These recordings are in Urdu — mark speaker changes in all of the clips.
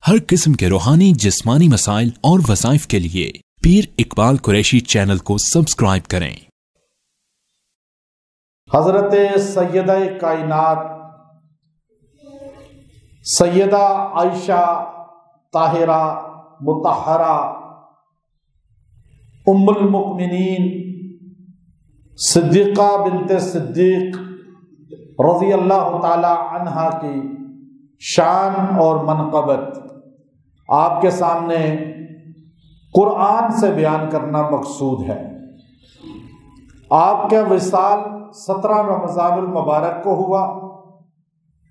Speaker 1: ہر قسم کے روحانی جسمانی مسائل اور وظائف کے لیے پیر اقبال قریشی چینل کو سبسکرائب کریں۔
Speaker 2: حضرت سیدہ کائنات سیدہ عائشہ طاہرہ مطہرہ ام المؤمنین صدیقہ بنت صدیق رضی اللہ تعالی عنہا کی شان اور منقبت آپ کے سامنے قرآن سے بیان کرنا مقصود ہے۔ آپ کا وصال 17 رمضان المبارک کو ہوا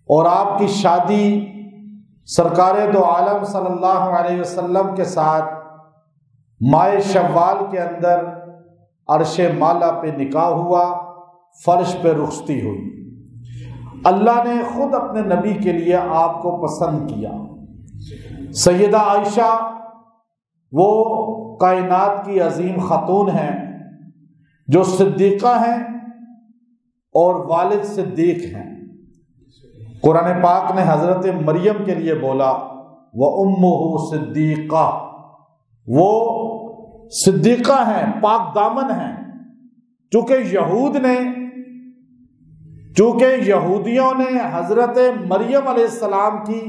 Speaker 2: اور آپ کی شادی سرکار دو عالم صلی اللہ علیہ وسلم کے ساتھ ماہ شوال کے اندر عرش مالا پہ نکاح ہوا، فرش پہ رخصتی ہوئی۔ اللہ نے خود اپنے نبی کے لیے آپ کو پسند کیا۔ سیدہ عائشہ وہ کائنات کی عظیم خاتون ہیں جو صدیقہ ہیں اور والد صدیق ہیں۔ قرآن پاک نے حضرت مریم کے لیے بولا وَأُمُّهُ صِدِّيقَةٌ، وہ صدیقہ ہیں، پاک دامن ہیں۔ چونکہ یہودیوں نے حضرت مریم علیہ السلام کی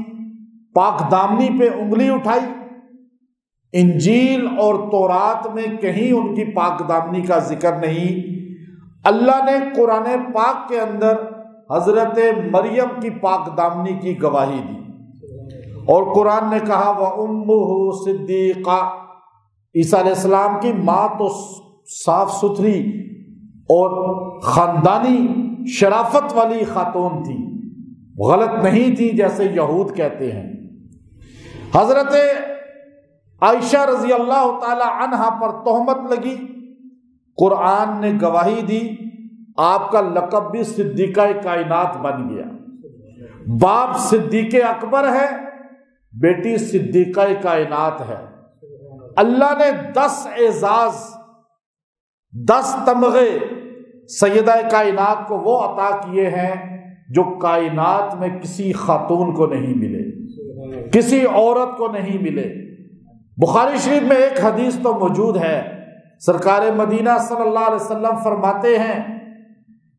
Speaker 2: پاک دامنی پہ انگلی اٹھائی، انجیل اور تورات میں کہیں ان کی پاک دامنی کا ذکر نہیں۔ اللہ نے قرآن پاک کے اندر حضرت مریم کی پاک دامنی کی گواہی دی، اور قرآن نے کہا وَأُمُّهُ صِدِّيقَةٌ، عیسیٰ علیہ السلام کی ماں تو صاف ستھری اور خاندانی شرافت والی خاتون تھی، غلط نہیں تھی جیسے یہود کہتے ہیں۔ حضرت عائشہ رضی اللہ تعالی عنہا پر تہمت لگی، قرآن نے گواہی دی، آپ کا لقب بھی صدیقہ کائنات بن گیا۔ باپ صدیق اکبر ہے، بیٹی صدیقہ کائنات ہے۔ اللہ نے 10 اعزاز 10 تمغے سیدہ کائنات کو وہ عطا کیے ہیں جو کائنات میں کسی خاتون کو نہیں ملے، کسی عورت کو نہیں ملے۔ بخاری شریف میں ایک حدیث تو موجود ہے، سرکار مدینہ صلی اللہ علیہ وسلم فرماتے ہیں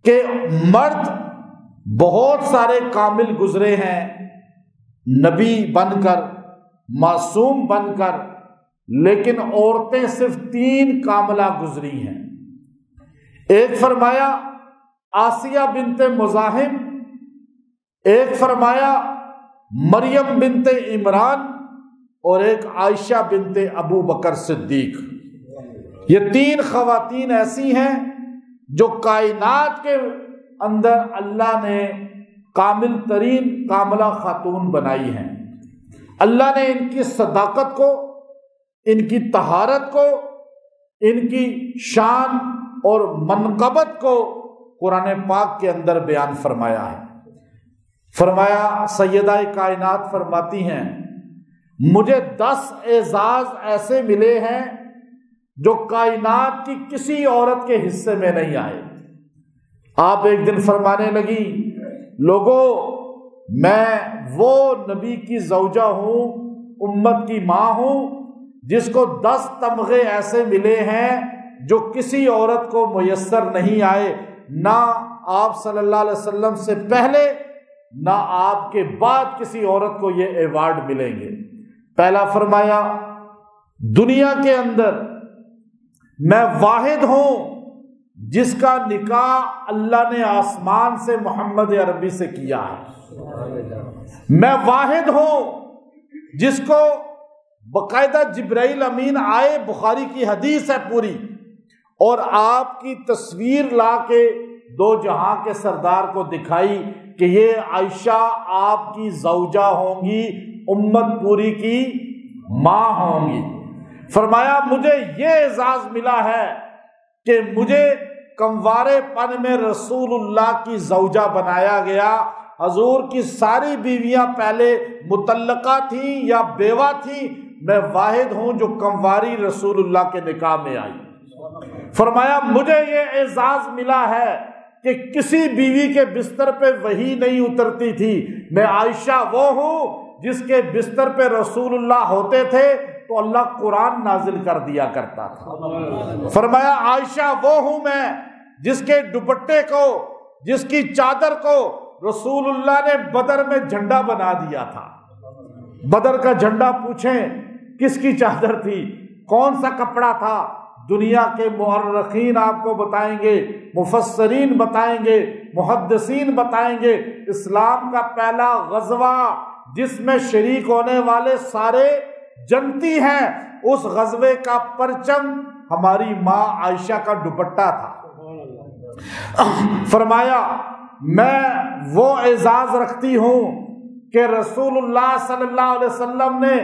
Speaker 2: کہ مرد بہت سارے کامل گزرے ہیں، نبی بن کر، معصوم بن کر، لیکن عورتیں صرف 3 کاملہ گزری ہیں۔ ایک فرمایا آسیہ بنت مزاحم، ایک فرمایا مریم بنت عمران، اور ایک عائشہ بنت ابو بکر صدیق۔ یہ 3 خواتین ایسی ہیں جو کائنات کے اندر اللہ نے کامل ترین کاملہ خاتون بنائی ہیں۔ اللہ نے ان کی صداقت کو، ان کی طہارت کو، ان کی شان اور منقبت کو قرآن پاک کے اندر بیان فرمایا ہے۔ فرمایا سیدہ کائنات فرماتی ہیں مجھے 10 اعزاز ایسے ملے ہیں جو کائنات کی کسی عورت کے حصے میں نہیں آئے۔ آپ ایک دن فرمانے لگی لوگوں میں وہ نبی کی زوجہ ہوں، امت کی ماں ہوں، جس کو 10 تمغے ایسے ملے ہیں جو کسی عورت کو میسر نہیں آئے، نہ آپ صلی اللہ علیہ وسلم سے پہلے نہ آپ کے بعد کسی عورت کو یہ ایوارڈ ملیں گے۔ پہلا فرمایا دنیا کے اندر میں واحد ہوں جس کا نکاح اللہ نے آسمان سے محمد عربی سے کیا ہے۔ میں واحد ہوں جس کو باقاعدہ جبرائیل امین آئے، بخاری کی حدیث ہے پوری، اور آپ کی تصویر لا کے 2 جہاں کے سردار کو دکھائی کہ یہ عائشہ آپ کی زوجہ ہوں گی، امت پوری کی ماں ہوں گی۔ فرمایا مجھے یہ اعزاز ملا ہے کہ مجھے کموارے پن میں رسول اللہ کی زوجہ بنایا گیا۔ حضور کی ساری بیویاں پہلے مطلقہ تھیں یا بیوہ تھیں، میں واحد ہوں جو کمواری رسول اللہ کے نکاح میں آئی۔ فرمایا مجھے یہ اعزاز ملا ہے کہ کسی بیوی کے بستر پہ وحی نہیں اترتی تھی، میں عائشہ وہ ہوں جس کے بستر پہ رسول اللہ ہوتے تھے تو اللہ قرآن نازل کر دیا کرتا تھا۔ فرمایا عائشہ وہ ہوں میں جس کے دوپٹے کو، جس کی چادر کو رسول اللہ نے بدر میں جھنڈا بنا دیا تھا۔ بدر کا جھنڈا پوچھیں کس کی چادر تھی، کون سا کپڑا تھا؟ دنیا کے مورخین آپ کو بتائیں گے، مفسرین بتائیں گے، محدثین بتائیں گے، اسلام کا پہلا غزوہ جس میں شریک ہونے والے سارے جنتی ہیں، اس غزوے کا پرچم ہماری ماں عائشہ کا دوپٹہ تھا۔ فرمایا میں وہ اعزاز رکھتی ہوں کہ رسول اللہ صلی اللہ علیہ وسلم نے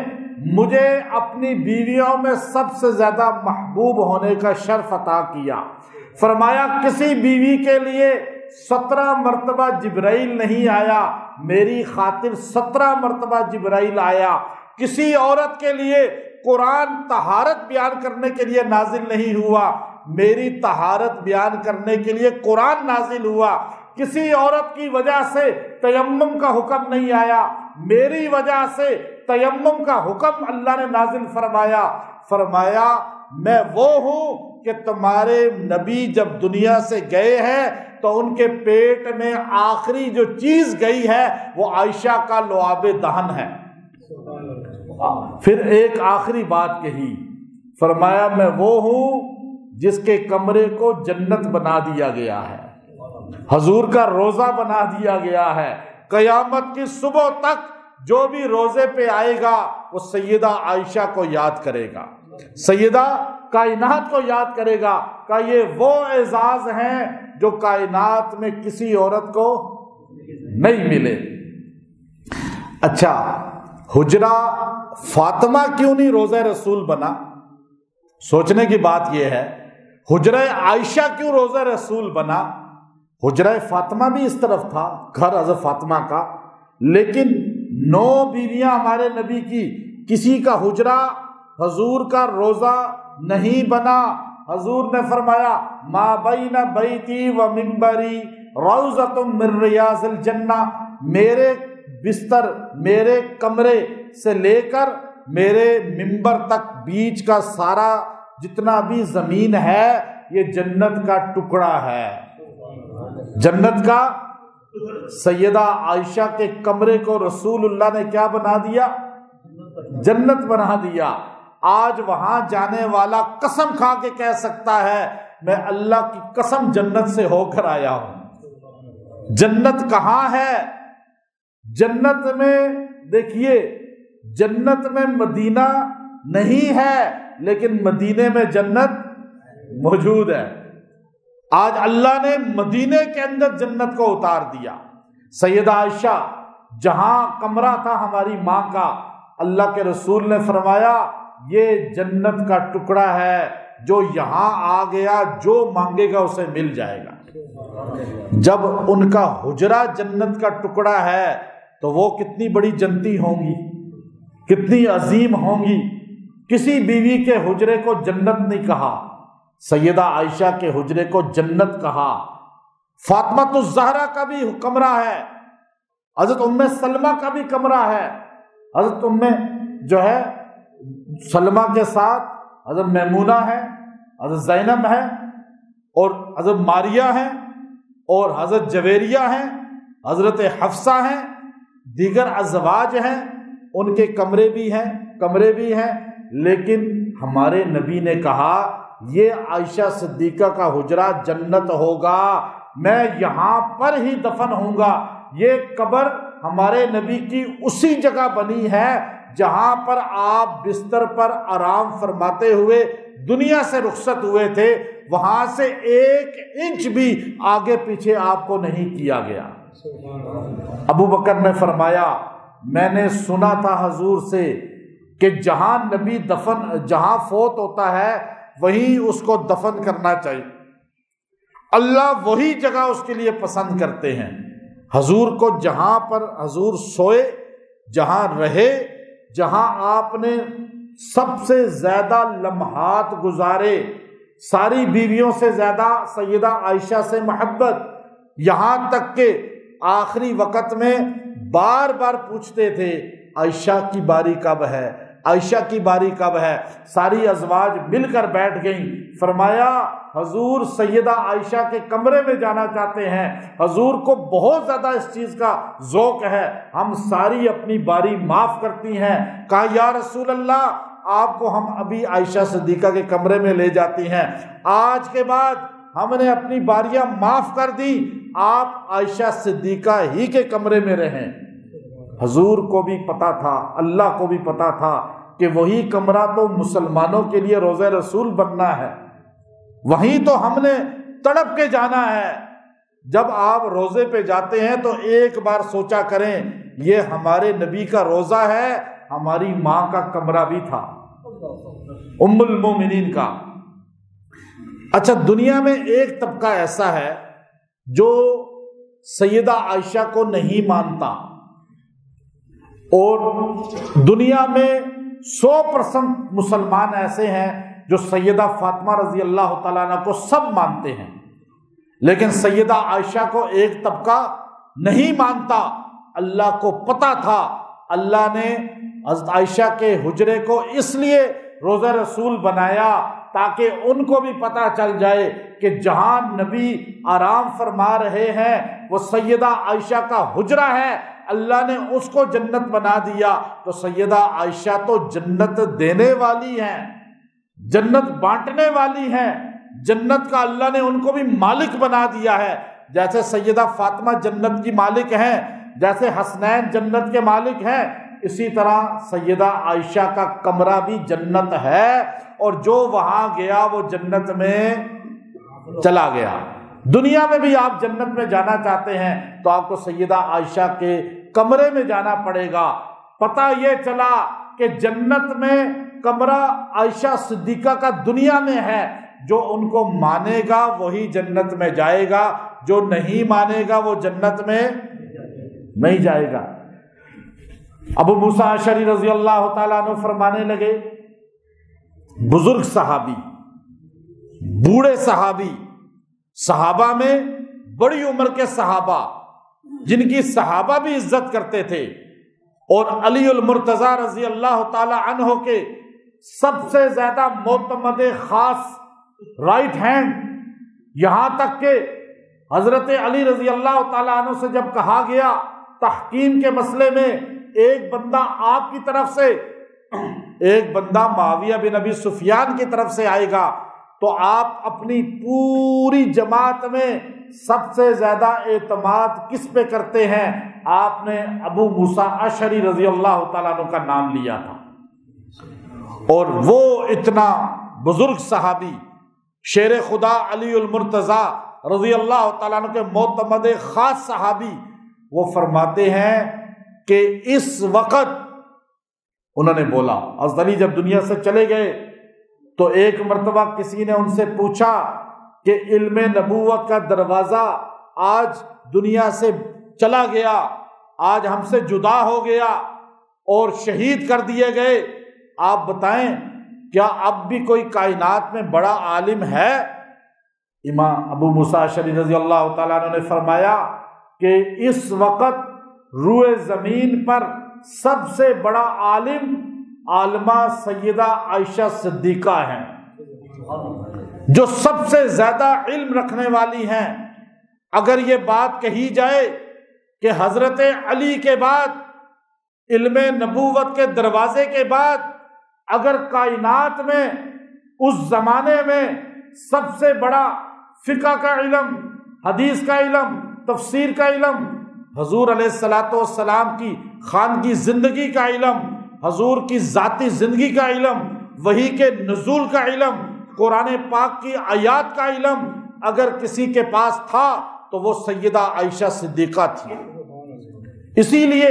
Speaker 2: مجھے اپنی بیویوں میں سب سے زیادہ محبوب ہونے کا شرف عطا کیا۔ فرمایا کسی بیوی کے لیے 17 مرتبہ جبرائیل نہیں آیا، میری خاطر 17 مرتبہ جبرائیل آیا۔ کسی عورت کے لیے قرآن طہارت بیان کرنے کے لیے نازل نہیں ہوا، میری طہارت بیان کرنے کے لیے قرآن نازل ہوا۔ کسی عورت کی وجہ سے تیمم کا حکم نہیں آیا، میری وجہ سے تیمم کا حکم اللہ نے نازل فرمایا۔ فرمایا میں وہ ہوں کہ تمہارے نبی جب دنیا سے گئے ہیں تو ان کے پیٹ میں آخری جو چیز گئی ہے وہ عائشہ کا لعاب دہن ہے۔ پھر ایک آخری بات کہی، فرمایا میں وہ ہوں جس کے کمرے کو جنت بنا دیا گیا ہے، حضور کا روزہ بنا دیا گیا ہے۔ قیامت کی صبح تک جو بھی روزے پہ آئے گا وہ سیدہ عائشہ کو یاد کرے گا، سیدہ کائنات کو یاد کرے گا کہ یہ وہ اعزاز ہیں جو کائنات میں کسی عورت کو نہیں ملے۔ اچھا، حجرہ فاطمہ کیوں نہیں روزہ رسول بنا؟ سوچنے کی بات یہ ہے، حجرہ عائشہ کیوں روزہ رسول بنا؟ حجرہ فاطمہ بھی اس طرف تھا، گھر حضرت فاطمہ کا، لیکن 9 بیویاں ہمارے نبی کی، کسی کا حجرہ حضور کا روزہ نہیں بنا۔ حضور نے فرمایا ما بین بیتی و منبری روضۃ من ریاض الجنہ، میرے بستر، میرے کمرے سے لے کر میرے منبر تک بیچ کا سارا جتنا بھی زمین ہے یہ جنت کا ٹکڑا ہے، جنت کا۔ سیدہ عائشہ کے کمرے کو رسول اللہ نے کیا بنا دیا؟ جنت بنا دیا۔ آج وہاں جانے والا قسم کھا کے کہہ سکتا ہے میں اللہ کی قسم جنت سے ہو کر آیا ہوں۔ جنت کہاں ہے؟ جنت میں دیکھیے، جنت میں مدینہ نہیں ہے لیکن مدینے میں جنت موجود ہے۔ آج اللہ نے مدینے کے اندر جنت کو اتار دیا۔ سیدہ عائشہ جہاں کمرہ تھا ہماری ماں کا، اللہ کے رسول نے فرمایا یہ جنت کا ٹکڑا ہے، جو یہاں آ گیا جو مانگے گا اسے مل جائے گا۔ جب ان کا حجرہ جنت کا ٹکڑا ہے تو وہ کتنی بڑی جنتی ہوں گی، کتنی عظیم ہوں گی۔ کسی بیوی کے حجرے کو جنت نہیں کہا، سیدہ عائشہ کے حجرے کو جنت کہا۔ فاطمہ الزہرا کا بھی کمرہ ہے، حضرت ام سلمہ کا بھی کمرہ ہے۔ حضرت ام جو ہے سلمہ کے ساتھ حضرت میمونہ ہے، حضرت زینب ہے، اور حضرت ماریہ ہیں، اور حضرت جویریہ ہیں، حضرت حفصہ ہیں، دیگر ازواج ہیں، ان کے کمرے بھی ہیں۔ لیکن ہمارے نبی نے کہا یہ عائشہ صدیقہ کا حجرہ جنت ہوگا، میں یہاں پر ہی دفن ہوں گا۔ یہ قبر ہمارے نبی کی اسی جگہ بنی ہے جہاں پر آپ بستر پر آرام فرماتے ہوئے دنیا سے رخصت ہوئے تھے، وہاں سے 1 انچ بھی آگے پیچھے آپ کو نہیں کیا گیا۔ ابو بکر نے فرمایا میں نے سنا تھا حضور سے کہ جہاں نبی جہاں فوت ہوتا ہے وہیں اس کو دفن کرنا چاہیے، اللہ وہی جگہ اس کے لیے پسند کرتے ہیں۔ حضور کو جہاں پر حضور سوئے، جہاں رہے، جہاں آپ نے سب سے زیادہ لمحات گزارے، ساری بیویوں سے زیادہ سیدہ عائشہ سے محبت، یہاں تک کہ آخری وقت میں بار بار پوچھتے تھے عائشہ کی باری کب ہے، عائشہ کی باری کب ہے۔ ساری ازواج مل کر بیٹھ گئیں، فرمایا حضور سیدہ عائشہ کے کمرے میں جانا چاہتے ہیں، حضور کو بہت زیادہ اس چیز کا ذوق ہے، ہم ساری اپنی باری معاف کرتی ہیں۔ کہا یا رسول اللہ آپ کو ہم ابھی عائشہ صدیقہ کے کمرے میں لے جاتی ہیں، آج کے بعد ہم نے اپنی باریاں معاف کر دی، آپ عائشہ صدیقہ ہی کے کمرے میں رہیں۔ حضور کو بھی پتا تھا، اللہ کو بھی پتا تھا کہ وہی کمرہ تو مسلمانوں کے لیے روضہ رسول بننا ہے، وہیں تو ہم نے تڑپ کے جانا ہے۔ جب آپ روزے پہ جاتے ہیں تو ایک بار سوچا کریں یہ ہمارے نبی کا روزہ ہے، ہماری ماں کا کمرہ بھی تھا، ام المومنین کا۔ اچھا دنیا میں ایک طبقہ ایسا ہے جو سیدہ عائشہ کو نہیں مانتا، اور دنیا میں 100% مسلمان ایسے ہیں جو سیدہ فاطمہ رضی اللہ تعالیٰ عنہ کو سب مانتے ہیں، لیکن سیدہ عائشہ کو ایک طبقہ نہیں مانتا۔ اللہ کو پتا تھا، اللہ نے حضرت عائشہ کے حجرے کو اس لیے روضہ رسول بنایا تاکہ ان کو بھی پتا چل جائے کہ جہاں نبی آرام فرما رہے ہیں وہ سیدہ عائشہ کا حجرہ ہے، اللہ نے اس کو جنت بنا دیا، تو سیدہ عائشہ تو جنت دینے والی ہیں، جنت بانٹنے والی ہیں، جنت کا اللہ نے ان کو بھی مالک بنا دیا ہے۔ جیسے سیدہ فاطمہ جنت کی مالک ہیں، جیسے حسنین جنت کے مالک ہیں، اسی طرح سیدہ عائشہ کا کمرہ بھی جنت ہے، اور جو وہاں گیا وہ جنت میں چلا گیا۔ دنیا میں بھی آپ جنت میں جانا چاہتے ہیں تو آپ کو سیدہ عائشہ کے کمرے میں جانا پڑے گا۔ پتہ یہ چلا کہ جنت میں کمرہ عائشہ صدیقہ کا دنیا میں ہے، جو ان کو مانے گا وہی جنت میں جائے گا، جو نہیں مانے گا وہ جنت میں نہیں جائے گا۔ ابو موسیٰ اشعری رضی اللہ تعالیٰ عنہ فرمانے لگے، بزرگ صحابی، بوڑھے صحابی، صحابہ میں بڑی عمر کے صحابہ جن کی صحابہ بھی عزت کرتے تھے، اور علی المرتضیٰ رضی اللہ تعالیٰ عنہ کے سب سے زیادہ معتمد خاص رائٹ ہینڈ، یہاں تک کہ حضرت علی رضی اللہ تعالیٰ عنہ سے جب کہا گیا تحکیم کے مسئلے میں ایک بندہ آپ کی طرف سے، ایک بندہ معاویہ بن ابی سفیان کی طرف سے آئے گا، تو آپ اپنی پوری جماعت میں سب سے زیادہ اعتماد کس پہ کرتے ہیں؟ آپ نے ابو موسیٰ اشعری رضی اللہ تعالیٰ عنہ کا نام لیا تھا، اور وہ اتنا بزرگ صحابی، شیر خدا علی المرتضیٰ رضی اللہ تعالیٰ عنہ کے معتمد خاص صحابی، وہ فرماتے ہیں کہ اس وقت انہوں نے بولا، حضرت علی جب دنیا سے چلے گئے تو ایک مرتبہ کسی نے ان سے پوچھا کہ علم نبوت کا دروازہ آج دنیا سے چلا گیا، آج ہم سے جدا ہو گیا اور شہید کر دیے گئے، آپ بتائیں کیا اب بھی کوئی کائنات میں بڑا عالم ہے؟ امام ابو موسیٰ اشعری رضی اللہ تعالیٰ عنہ نے فرمایا کہ اس وقت روئے زمین پر سب سے بڑا عالم عالمہ سیدہ عائشہ صدیقہ ہیں، جو سب سے زیادہ علم رکھنے والی ہیں۔ اگر یہ بات کہی جائے کہ حضرت علی کے بعد، علم نبوت کے دروازے کے بعد، اگر کائنات میں اس زمانے میں سب سے بڑا فقہ کا علم، حدیث کا علم، تفسیر کا علم، حضور علیہ الصلوۃ والسلام کی خانگی زندگی کا علم، حضور کی ذاتی زندگی کا علم، وحی کے نزول کا علم، قرآن پاک کی آیات کا علم اگر کسی کے پاس تھا تو وہ سیدہ عائشہ صدیقہ تھی۔ اسی لیے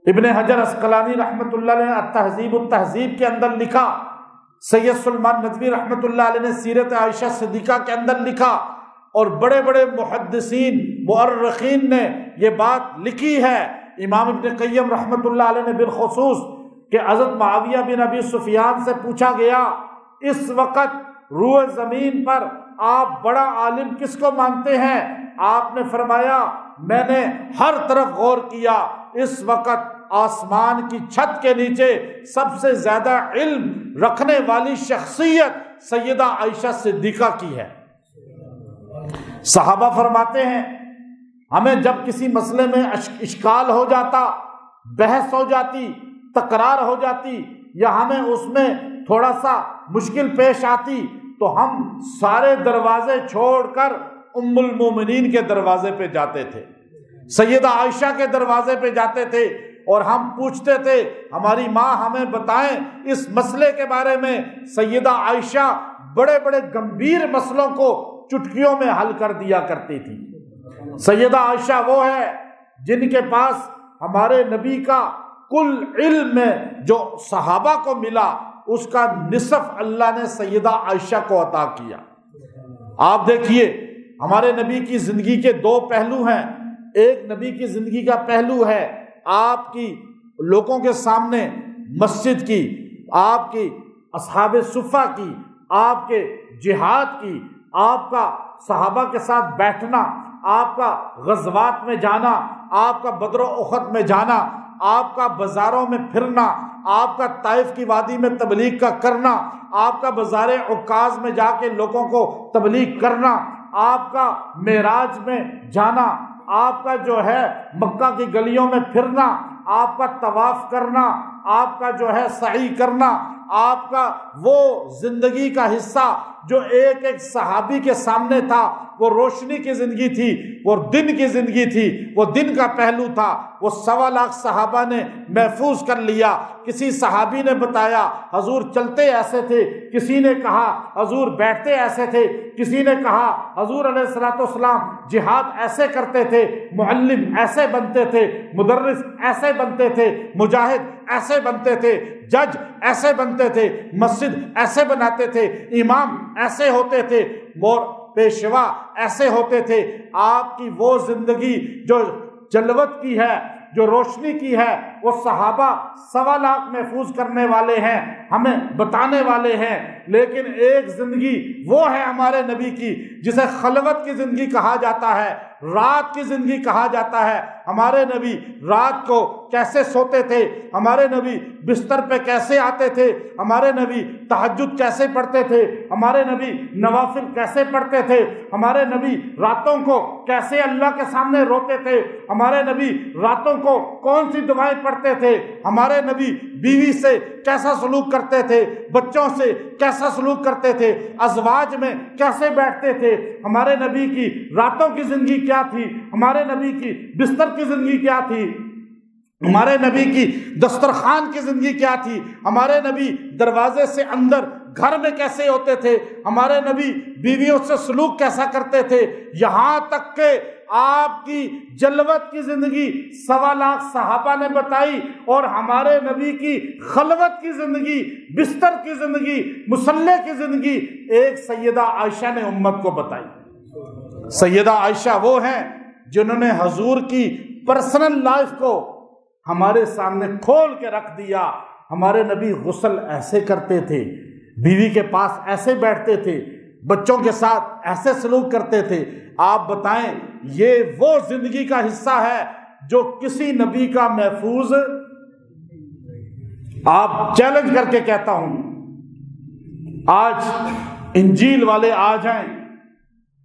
Speaker 2: ابن حجر عسقلانی رحمۃ اللہ علیہ نے التہذیب التہذیب کے اندر لکھا، سید سلمان ندوی رحمۃ اللہ علیہ نے سیرت عائشہ صدیقہ کے اندر لکھا، اور بڑے بڑے محدثین مؤرخین نے یہ بات لکھی ہے، امام ابن قیم رحمۃ اللہ علیہ نے بالخصوص، کہ حضرت معاویہ بن ابی سفیان سے پوچھا گیا اس وقت روئے زمین پر آپ بڑا عالم کس کو مانتے ہیں؟ آپ نے فرمایا میں نے ہر طرف غور کیا، اس وقت آسمان کی چھت کے نیچے سب سے زیادہ علم رکھنے والی شخصیت سیدہ عائشہ صدیقہ کی ہے۔ صحابہ فرماتے ہیں ہمیں جب کسی مسئلے میں اشکال ہو جاتا، بحث ہو جاتی، تکرار ہو جاتی، یا ہمیں اس میں تھوڑا سا مشکل پیش آتی، تو ہم سارے دروازے چھوڑ کر ام المومنین کے دروازے پہ جاتے تھے، سیدہ عائشہ کے دروازے پہ جاتے تھے، اور ہم پوچھتے تھے ہماری ماں ہمیں بتائیں اس مسئلے کے بارے میں۔ سیدہ عائشہ بڑے بڑے گمبھیر مسئلوں کو چٹکیوں میں حل کر دیا کرتی تھی۔ سیدہ عائشہ وہ ہے جن کے پاس ہمارے نبی کا کل علم میں جو صحابہ کو ملا اس کا نصف اللہ نے سیدہ عائشہ کو عطا کیا۔ آپ دیکھیے ہمارے نبی کی زندگی کے دو پہلو ہیں۔ ایک نبی کی زندگی کا پہلو ہے آپ کی لوگوں کے سامنے مسجد کی، آپ کی اصحاب صفہ کی، آپ کے جہاد کی، آپ کا صحابہ کے ساتھ بیٹھنا، آپ کا غزوات میں جانا، آپ کا بدر و احد میں جانا، آپ کا بازاروں میں پھرنا، آپ کا طائف کی وادی میں تبلیغ کا کرنا، آپ کا بازار عکاظ میں جا کے لوگوں کو تبلیغ کرنا، آپ کا معراج میں جانا، آپ کا جو ہے مکہ کی گلیوں میں پھرنا، آپ کا طواف کرنا، آپ کا جو ہے سعی کرنا، آپ کا وہ زندگی کا حصہ جو ایک ایک صحابی کے سامنے تھا، وہ روشنی کی زندگی تھی، وہ دن کی زندگی تھی، وہ دن کا پہلو تھا، وہ 1.25 لاکھ صحابہ نے محفوظ کر لیا۔ کسی صحابی نے بتایا حضور چلتے ایسے تھے، کسی نے کہا حضور بیٹھتے ایسے تھے، کسی نے کہا حضور علیہ الصلوۃ والسلام جہاد ایسے کرتے تھے، معلم ایسے بنتے تھے، مدرس ایسے بنتے تھے، مجاہد ایسے بنتے تھے، جج ایسے بنتے تھے، مسجد ایسے بناتے تھے، امام ایسے ہوتے تھے، اور پیشوا ایسے ہوتے تھے۔ آپ کی وہ زندگی جو جلوت کی ہے، جو روشنی کی ہے، وہ صحابہ 1.25 لاکھ محفوظ کرنے والے ہیں، ہمیں بتانے والے ہیں۔ لیکن ایک زندگی وہ ہے ہمارے نبی کی جسے خلوت کی زندگی کہا جاتا ہے، رات کی زندگی کہا جاتا ہے۔ ہمارے نبی رات کو کیسے سوتے تھے، ہمارے نبی بستر پہ کیسے آتے تھے، ہمارے نبی تہجد کیسے پڑھتے تھے، ہمارے نبی نوافل کیسے پڑھتے تھے، ہمارے نبی راتوں کو کیسے اللہ کے سامنے روتے تھے، ہمارے نبی راتوں کو کون سی دعائیں پڑھتے تھے، ہمارے نبی بیوی سے کیسا سلوک کرتے تھے، بچوں سے کیسا سلوک کرتے تھے، ازواج میں کیسے بیٹھتے تھے، ہمارے نبی کی راتوں کی زندگی کیا تھی، ہمارے نبی کی بستر کی زندگی کیا تھی، ہمارے نبی کی دسترخوان کی زندگی کیا تھی، ہمارے نبی دروازے سے اندر گھر میں کیسے ہوتے تھے، ہمارے نبی بیویوں سے سلوک کیسا کرتے تھے، یہاں تک کہ آپ کی جلوت کی زندگی 1.25 لاکھ صحابہ نے بتائی، اور ہمارے نبی کی خلوت کی زندگی، بستر کی زندگی، مصلی کی زندگی ایک سیدہ عائشہ نے امت کو بتائی۔ سیدہ عائشہ وہ ہیں جنہوں نے حضور کی پرسنل لائف کو ہمارے سامنے کھول کے رکھ دیا۔ ہمارے نبی غسل ایسے کرتے تھے، بیوی کے پاس ایسے بیٹھتے تھے، بچوں کے ساتھ ایسے سلوک کرتے تھے۔ آپ بتائیں یہ وہ زندگی کا حصہ ہے جو کسی نبی کا محفوظ، آپ چیلنج کر کے کہتا ہوں، آج انجیل والے آ جائیں،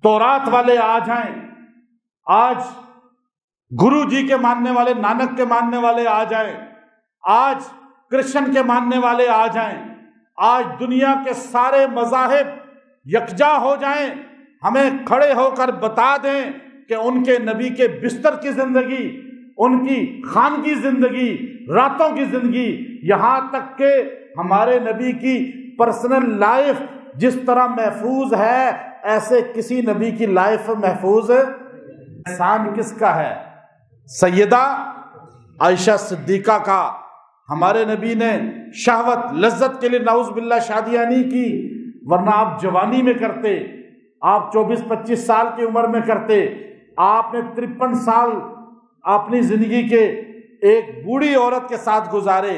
Speaker 2: تورات والے آ جائیں، آج گرو جی کے ماننے والے، نانک کے ماننے والے آ جائیں، آج کرسچن کے ماننے والے آ جائیں، آج دنیا کے سارے مذاہب یکجا ہو جائیں، ہمیں کھڑے ہو کر بتا دیں کہ ان کے نبی کے بستر کی زندگی، ان کی خانگی زندگی، راتوں کی زندگی، یہاں تک کہ ہمارے نبی کی پرسنل لائف جس طرح محفوظ ہے ایسے کسی نبی کی لائف محفوظ احسان کس کا ہے؟ سیدہ عائشہ صدیقہ کا۔ ہمارے نبی نے شہوت لذت کے لیے نعوذ باللہ شادیاں نہیں کی، ورنہ آپ جوانی میں کرتے، آپ 24-25 سال کی عمر میں کرتے، آپ نے 53 سال اپنی زندگی کے ایک بوڑھی عورت کے ساتھ گزارے،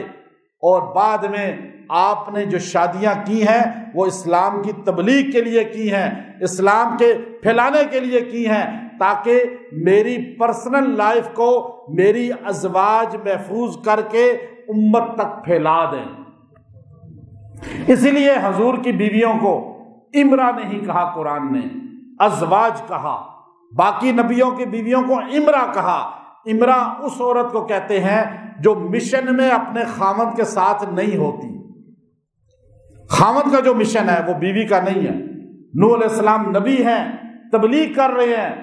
Speaker 2: اور بعد میں آپ نے جو شادیاں کی ہیں وہ اسلام کی تبلیغ کے لیے کی ہیں، اسلام کے پھیلانے کے لیے کی ہیں۔ تاکہ میری پرسنل لائف کو میری ازواج محفوظ کر کے امت تک پھیلا دیں۔ اسی لیے حضور کی بیویوں کو امرا نہیں کہا، قرآن نے ازواج کہا۔ باقی نبیوں کی بیویوں کو امرا کہا۔ امرا اس عورت کو کہتے ہیں جو مشن میں اپنے خامد کے ساتھ نہیں ہوتی۔ خامد کا جو مشن ہے وہ بیوی کا نہیں ہے۔ نوح علیہ السلام نبی ہیں، تبلیغ کر رہے ہیں،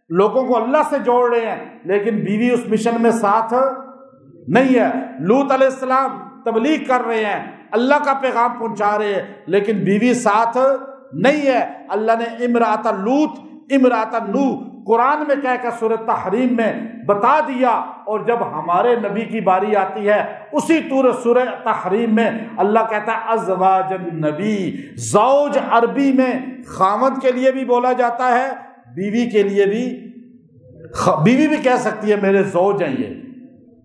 Speaker 2: لوگوں کو اللہ سے جوڑ رہے ہیں، لیکن بیوی اس مشن میں ساتھ نہیں ہے۔ لوط علیہ السلام تبلیغ کر رہے ہیں، اللہ کا پیغام پہنچا رہے ہیں، لیکن بیوی ساتھ نہیں ہے۔ اللہ نے امرأۃ لوط، امرأۃ نوح قرآن میں کہہ کر سورۃ تحریم میں بتا دیا، اور جب ہمارے نبی کی باری آتی ہے اسی سورۃ تحریم میں اللہ کہتا ہے ازواج النبی۔ زوج عربی میں خامد کے لیے بھی بولا جاتا ہے، بیوی کے لیے بھی، بیوی بھی کہہ سکتی ہے میرے زوج ہیں یہ،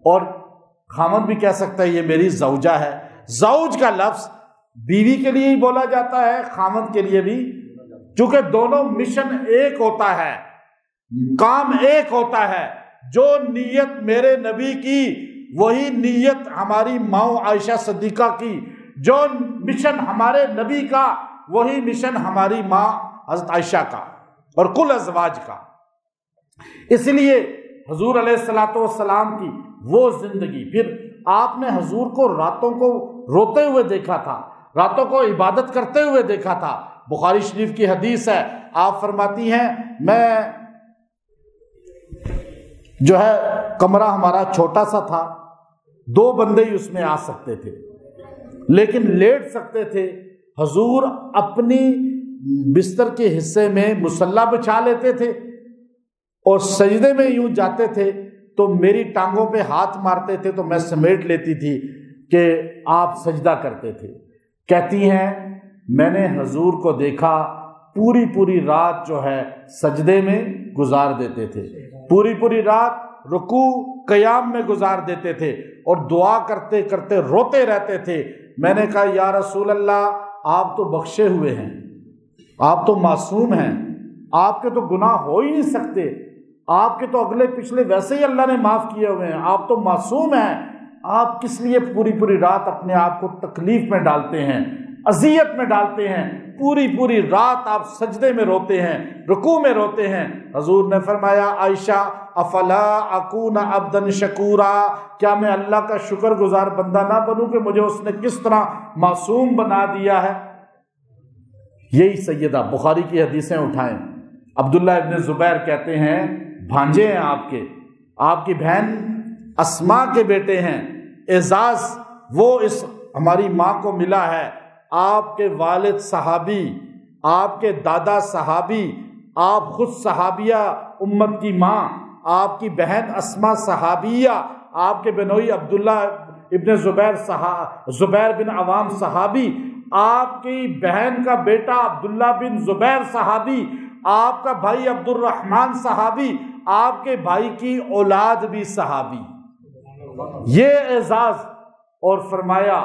Speaker 2: اور خامد بھی کہہ سکتا ہے یہ میری زوجہ ہے۔ زوج کا لفظ بیوی کے لیے ہی بولا جاتا ہے، خامد کے لیے بھی، چونکہ دونوں مشن ایک ہوتا ہے، کام ایک ہوتا ہے۔ جو نیت میرے نبی کی وہی نیت ہماری ماں عائشہ صدیقہ کی، جو مشن ہمارے نبی کا وہی مشن ہماری ماں حضرت عائشہ کا اور کل ازواج کا۔ اس لیے حضور علیہ الصلوۃ والسلام کی وہ زندگی، پھر آپ نے حضور کو راتوں کو روتے ہوئے دیکھا تھا، راتوں کو عبادت کرتے ہوئے دیکھا تھا۔ بخاری شریف کی حدیث ہے، آپ فرماتی ہیں میں جو ہے کمرہ ہمارا چھوٹا سا تھا، 2 بندے ہی اس میں آ سکتے تھے، لیکن لیٹ سکتے تھے۔ حضور اپنی بستر کے حصے میں مصلی بچھا لیتے تھے اور سجدے میں یوں جاتے تھے تو میری ٹانگوں پہ ہاتھ مارتے تھے تو میں سمیٹ لیتی تھی کہ آپ سجدہ کرتے تھے۔ کہتی ہیں میں نے حضور کو دیکھا پوری رات جو ہے سجدے میں گزار دیتے تھے، پوری رات رکوع قیام میں گزار دیتے تھے، اور دعا کرتے کرتے روتے رہتے تھے۔ میں نے کہا یا رسول اللہ آپ تو بخشے ہوئے ہیں، آپ تو معصوم ہیں، آپ کے تو گناہ ہو ہی نہیں سکتے، آپ کے تو اگلے پچھلے ویسے ہی اللہ نے معاف کیے ہوئے ہیں، آپ تو معصوم ہیں، آپ کس لیے پوری رات اپنے آپ کو تکلیف میں ڈالتے ہیں، اذیت میں ڈالتے ہیں، پوری رات آپ سجدے میں روتے ہیں، رکوع میں روتے ہیں۔ حضور نے فرمایا عائشہ افلا اکون عبدا شکورا، کیا میں اللہ کا شکر گزار بندہ نہ بنوں کہ مجھے اس نے کس طرح معصوم بنا دیا ہے۔ یہی سیدہ بخاری کی حدیثیں اٹھائیں، عبداللہ ابن زبیر کہتے ہیں بھانجے ہیں آپ کی بہن اسماء کے بیٹے ہیں، اعزاز وہ اس ہماری ماں کو ملا ہے۔ آپ کے والد صحابی، آپ کے دادا صحابی، آپ خود صحابیہ امت کی ماں، آپ کی بہن اسماء صحابیہ، آپ کے بنوئی عبداللہ ابن زبیر بن عوام صحابی، آپ کی بہن کا بیٹا عبداللہ بن زبیر صحابی، آپ کا بھائی عبد الرحمن صحابی، آپ کے بھائی کی اولاد بھی صحابی۔ یہ اعزاز، اور فرمایا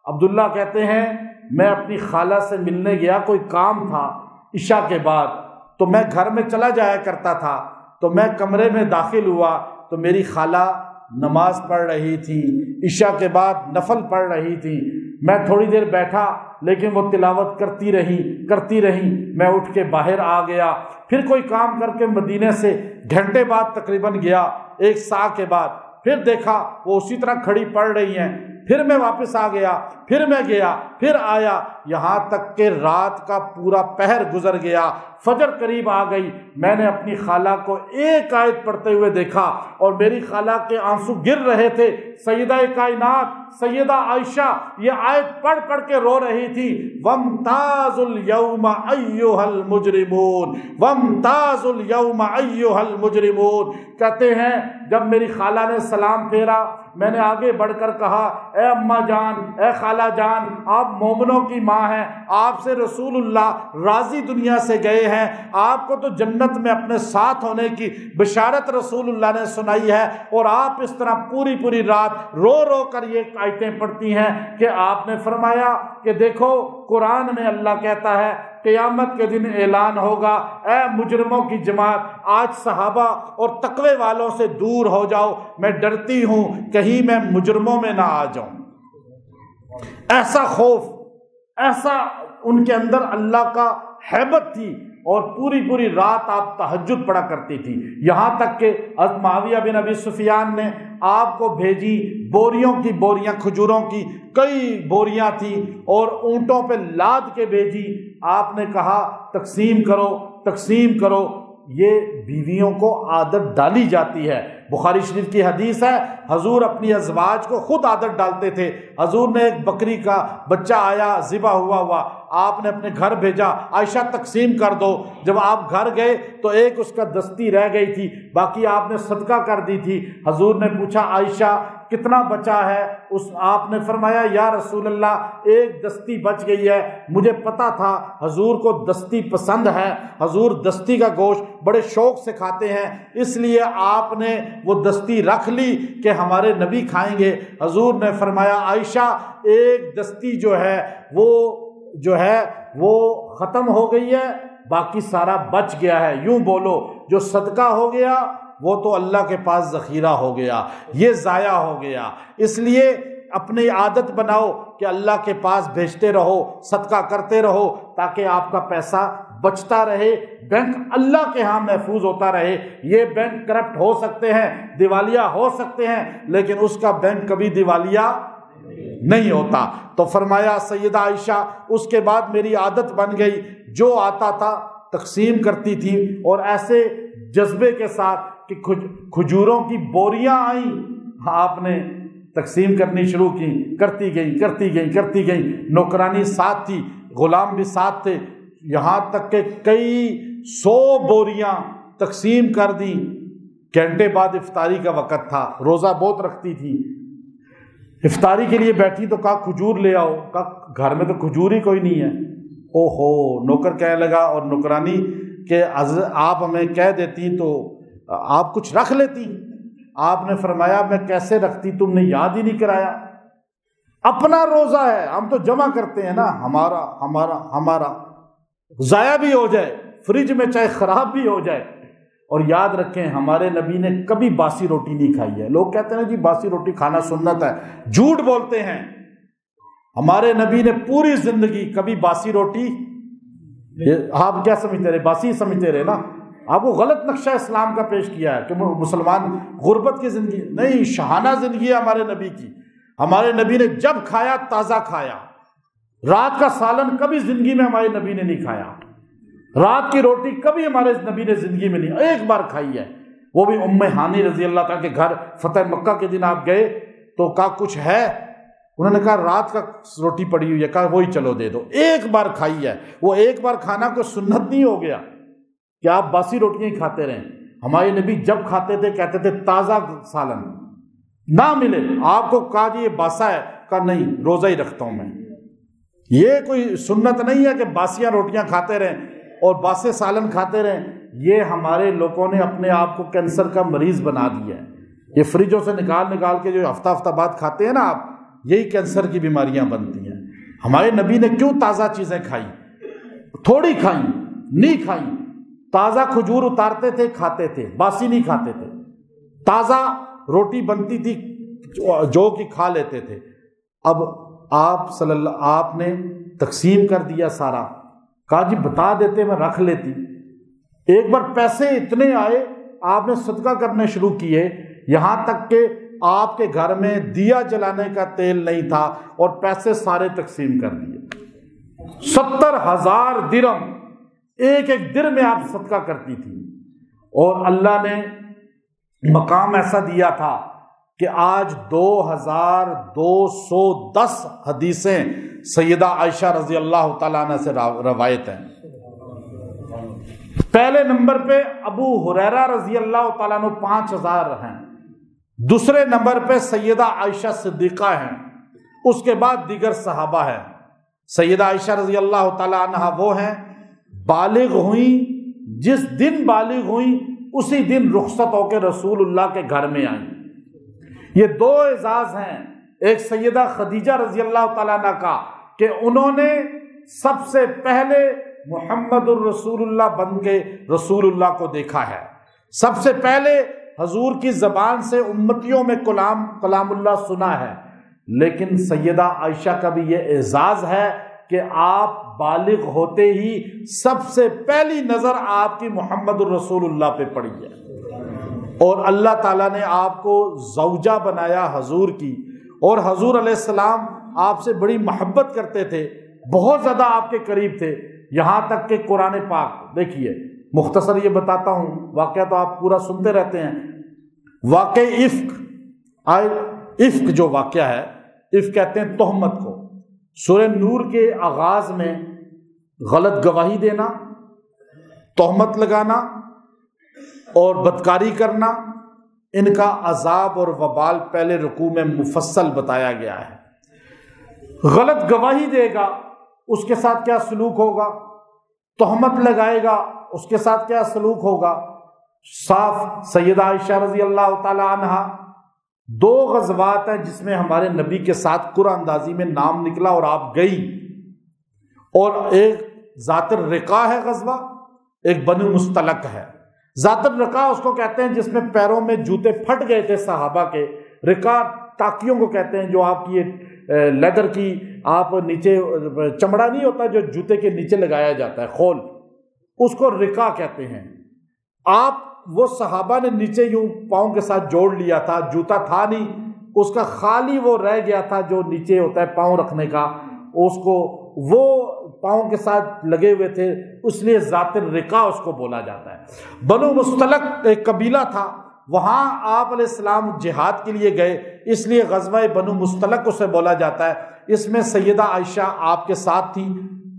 Speaker 2: عبداللہ کہتے ہیں میں اپنی خالہ سے ملنے گیا، کوئی کام تھا عشاء کے بعد، تو میں گھر میں چلا جایا کرتا تھا، تو میں کمرے میں داخل ہوا تو میری خالہ نماز پڑھ رہی تھی، عشاء کے بعد نفل پڑھ رہی تھی۔ میں تھوڑی دیر بیٹھا لیکن وہ تلاوت کرتی رہی، میں اٹھ کے باہر آ گیا، پھر کوئی کام کر کے مدینے سے گھنٹے بعد تقریباً گیا، 1 ساعت کے بعد پھر دیکھا وہ اسی طرح کھڑی پڑھ رہی ہیں، پھر میں واپس آ گیا، پھر میں گیا، پھر آیا، یہاں تک کہ رات کا پورا پہر گزر گیا، فجر قریب آ گئی۔ میں نے اپنی خالہ کو ایک آیت پڑھتے ہوئے دیکھا اور میری خالہ کے آنسو گر رہے تھے۔ سیدہ کائنات سیدہ عائشہ یہ آیت پڑھ پڑھ کے رو رہی تھی، وَامْتَازُوا الْيَوْمَ أَيُّهَا الْمُجْرِمُونَ وَامْتَازُوا الْيَوْمَ أَيُّهَا الْمُجْرِمُونَ۔ کہتے ہیں جب میری خالہ نے سلام پھیرا، میں نے آگے بڑھ کر کہا اے اماں جان، اے خالہ جان، آپ مومنوں کی ماں ہیں، آپ سے رسول اللہ راضی دنیا سے گئے ہیں، آپ کو تو جنت میں اپنے ساتھ ہونے کی بشارت رسول اللہ نے سنائی ہے، اور آپ اس طرح پوری رات رو رو کر یہ آیتیں پڑھتی ہیں کہ آپ نے فرمایا کہ دیکھو قرآن میں اللہ کہتا ہے قیامت کے دن اعلان ہوگا، اے مجرموں کی جماعت، آج صحابہ اور تقوی والوں سے دور ہو جاؤ، میں ڈرتی ہوں کہیں میں مجرموں میں نہ آ جاؤں۔ ایسا خوف، ایسا ان کے اندر اللہ کا ہیبت تھی، اور پوری پوری رات آپ تہجد پڑھا کرتی تھی، یہاں تک کہ حضرت معاویہ بن ابی سفیان نے آپ کو بھیجی بوریوں کی بوریاں، کھجوروں کی کئی بوریاں تھیں، اور اونٹوں پہ لاد کے بھیجی۔ آپ نے کہا تقسیم کرو، تقسیم کرو۔ یہ بیویوں کو عادت ڈالی جاتی ہے، بخاری شریف کی حدیث ہے، حضور اپنی ازواج کو خود عادت ڈالتے تھے۔ حضور نے ایک بکری کا بچہ آیا ذبح ہوا، آپ نے اپنے گھر بھیجا، عائشہ تقسیم کر دو۔ جب آپ گھر گئے تو ایک اس کا دستی رہ گئی تھی، باقی آپ نے صدقہ کر دی تھی۔ حضور نے پوچھا عائشہ کتنا بچا ہے؟ آپ نے فرمایا یا رسول اللہ ایک دستی بچ گئی ہے۔ مجھے پتا تھا حضور کو دستی پسند ہے، حضور دستی کا گوشت بڑے شوق سے کھاتے ہیں، اس لیے آپ نے وہ دستی رکھ لی کہ ہمارے نبی کھائیں گے۔ حضور نے فرمایا عائشہ ایک دستی جو ہے وہ ختم ہو گئی ہے، باقی سارا بچ گیا ہے، یوں بولو جو صدقہ ہو گیا وہ تو اللہ کے پاس ذخیرہ ہو گیا، یہ ضائع ہو گیا۔ اس لیے اپنی عادت بناؤ کہ اللہ کے پاس بھیجتے رہو، صدقہ کرتے رہو، تاکہ آپ کا پیسہ بچتا رہے، بینک اللہ کے ہاں محفوظ ہوتا رہے۔ یہ بینک کرپٹ ہو سکتے ہیں، دیوالیہ ہو سکتے ہیں، لیکن اس کا بینک کبھی دیوالیہ نہیں ہوتا۔ تو فرمایا سیدہ عائشہ اس کے بعد میری عادت بن گئی، جو آتا تھا تقسیم کرتی تھی، اور ایسے جذبے کے ساتھ کہ کھجوروں کی بوریاں آئیں، آپ نے تقسیم کرنی شروع کی، کرتی گئی، نوکرانی ساتھ تھی، غلام بھی ساتھ تھے، یہاں تک کہ کئی 100 بوریاں تقسیم کر دیں۔ گھنٹے بعد افطاری کا وقت تھا، روزہ بہت رکھتی تھی، افطاری کے لیے بیٹھی تو کہا کھجور لے آؤ، کہا گھر میں تو کھجور ہی کوئی نہیں ہے۔ اوہو، نوکر کہنے لگا اور نوکرانی کہ آپ ہمیں کہہ دیتی تو آپ کچھ رکھ لیتی۔ آپ نے فرمایا میں کیسے رکھتی، تم نے یاد ہی نہیں کرایا، اپنا روزہ ہے، ہم تو جمع کرتے ہیں نا، ہمارا ضائع بھی ہو جائے، فریج میں چاہے خراب بھی ہو جائے۔ اور یاد رکھیں ہمارے نبی نے کبھی باسی روٹی نہیں کھائی ہے۔ لوگ کہتے ہیں جی باسی روٹی کھانا سنت ہے، جھوٹ بولتے ہیں۔ ہمارے نبی نے پوری زندگی کبھی باسی روٹی، آپ کیا سمجھتے رہے؟ باسی سمجھتے رہے نا، آپ وہ غلط نقشہ اسلام کا پیش کیا ہے کہ مسلمان غربت کی زندگی نہیں، شاہانہ زندگی ہے ہمارے نبی کی۔ ہمارے نبی نے جب کھایا تازہ کھایا، رات کا سالن کبھی زندگی میں ہمارے نبی نے نہیں کھایا، رات کی روٹی کبھی ہمارے نبی نے زندگی میں نہیں، ایک بار کھائی ہے، وہ بھی ام ہانی رضی اللہ تعالیٰ کے گھر فتح مکہ کے دن آپ گئے تو کہا کچھ ہے، انہوں نے کہا رات کا روٹی پڑی ہوئی ہے، کہا وہی چلو دے دو، ایک بار کھائی ہے۔ وہ ایک بار کھانا کوئی سنت نہیں ہو گیا کہ آپ باسی روٹیاں ہی کھاتے رہیں۔ ہمارے نبی جب کھاتے تھے کہتے تھے تازہ سالن نہ ملے، آپ کو کہا جی یہ باسا ہے، کہا نہیں روزہ ہی رکھتا ہوں میں۔ یہ کوئی سنت نہیں ہے کہ باسیاں روٹیاں کھاتے رہیں اور باسے سالن کھاتے رہیں۔ یہ ہمارے لوگوں نے اپنے آپ کو کینسر کا مریض بنا دیا ہے۔ یہ فریجوں سے نکال کے جو ہفتہ بعد کھاتے ہیں نا آپ، یہی کینسر کی بیماریاں بنتی ہیں۔ ہمارے نبی نے کیوں تازہ چیزیں کھائی؟ تھوڑی کھائیں، نہیں کھائیں، تازہ کھجور اتارتے تھے کھاتے تھے، باسی نہیں کھاتے تھے، تازہ روٹی بنتی تھی جو کہ کھا لیتے تھے۔ اب آپ نے تقسیم کر دیا سارا، کہا جی بتا دیتے میں رکھ لیتی۔ ایک بار پیسے اتنے آئے، آپ نے صدقہ کرنے شروع کیے، یہاں تک کہ آپ کے گھر میں دیا جلانے کا تیل نہیں تھا اور پیسے سارے تقسیم کر دیے۔ 70,000 درہم، ایک درہم میں آپ صدقہ کرتی تھی، اور اللہ نے مقام ایسا دیا تھا کہ آج 2210 حدیثیں سیدہ عائشہ رضی اللہ تعالیٰ عنہ سے روایت ہیں۔ پہلے نمبر پہ ابو ہریرہ رضی اللہ تعالیٰ عنہ 5000 ہیں، دوسرے نمبر پہ سیدہ عائشہ صدیقہ ہیں، اس کے بعد دیگر صحابہ ہیں۔ سیدہ عائشہ رضی اللہ تعالیٰ عنہ وہ ہیں بالغ ہوئیں، جس دن بالغ ہوئیں اسی دن رخصت ہو کے رسول اللہ کے گھر میں آئیں۔ یہ دو اعزاز ہیں، ایک سیدہ خدیجہ رضی اللہ تعالیٰ عنہ کا کہ انہوں نے سب سے پہلے محمد الرسول اللہ بن کے رسول اللہ کو دیکھا ہے، سب سے پہلے حضور کی زبان سے امتیوں میں کلام اللہ سنا ہے۔ لیکن سیدہ عائشہ کا بھی یہ اعزاز ہے کہ آپ بالغ ہوتے ہی سب سے پہلی نظر آپ کی محمد الرسول اللہ پہ پڑی ہے، اور اللہ تعالیٰ نے آپ کو زوجہ بنایا حضور کی، اور حضور علیہ السلام آپ سے بڑی محبت کرتے تھے، بہت زیادہ آپ کے قریب تھے، یہاں تک کہ قرآن پاک دیکھیے، مختصر یہ بتاتا ہوں، واقعہ تو آپ پورا سنتے رہتے ہیں۔ واقع افک جو واقعہ ہے، افک کہتے ہیں تہمت کو۔ سورہ نور کے آغاز میں غلط گواہی دینا، تہمت لگانا اور بدکاری کرنا، ان کا عذاب اور وبال پہلے رکوع میں مفصل بتایا گیا ہے۔ غلط گواہی دے گا اس کے ساتھ کیا سلوک ہوگا، تہمت لگائے گا اس کے ساتھ کیا سلوک ہوگا، صاف سیدہ عائشہ رضی اللہ تعالی عنہا 2 غزوات ہیں جس میں ہمارے نبی کے ساتھ قرآن اندازی میں نام نکلا اور آپ گئی، اور ایک ذات الرقاع ہے غزوہ، ایک بنو مستلق ہے۔ ذات الرقاع اس کو کہتے ہیں جس میں پیروں میں جوتے پھٹ گئے تھے صحابہ کے، رقاع ٹاکیوں کو کہتے ہیں جو آپ کی لیدر کی آپ نیچے چمڑا نہیں ہوتا جو جوتے کے نیچے لگایا جاتا ہے، خول، اس کو رقاع کہتے ہیں۔ آپ وہ صحابہ نے نیچے یوں پاؤں کے ساتھ جوڑ لیا تھا، جوتا تھا نہیں، اس کا خالی وہ رہ گیا تھا جو نیچے ہوتا ہے پاؤں رکھنے کا، اس کو وہ پاؤں کے ساتھ لگے ہوئے تھے، اس لیے ذات الرقاع اس کو بولا جاتا ہے۔ بنو مستلق ایک قبیلہ تھا، وہاں آپ علیہ السلام جہاد کے لیے گئے، اس لیے غزوہ بنو مستلق اسے بولا جاتا ہے۔ اس میں سیدہ عائشہ آپ کے ساتھ تھی،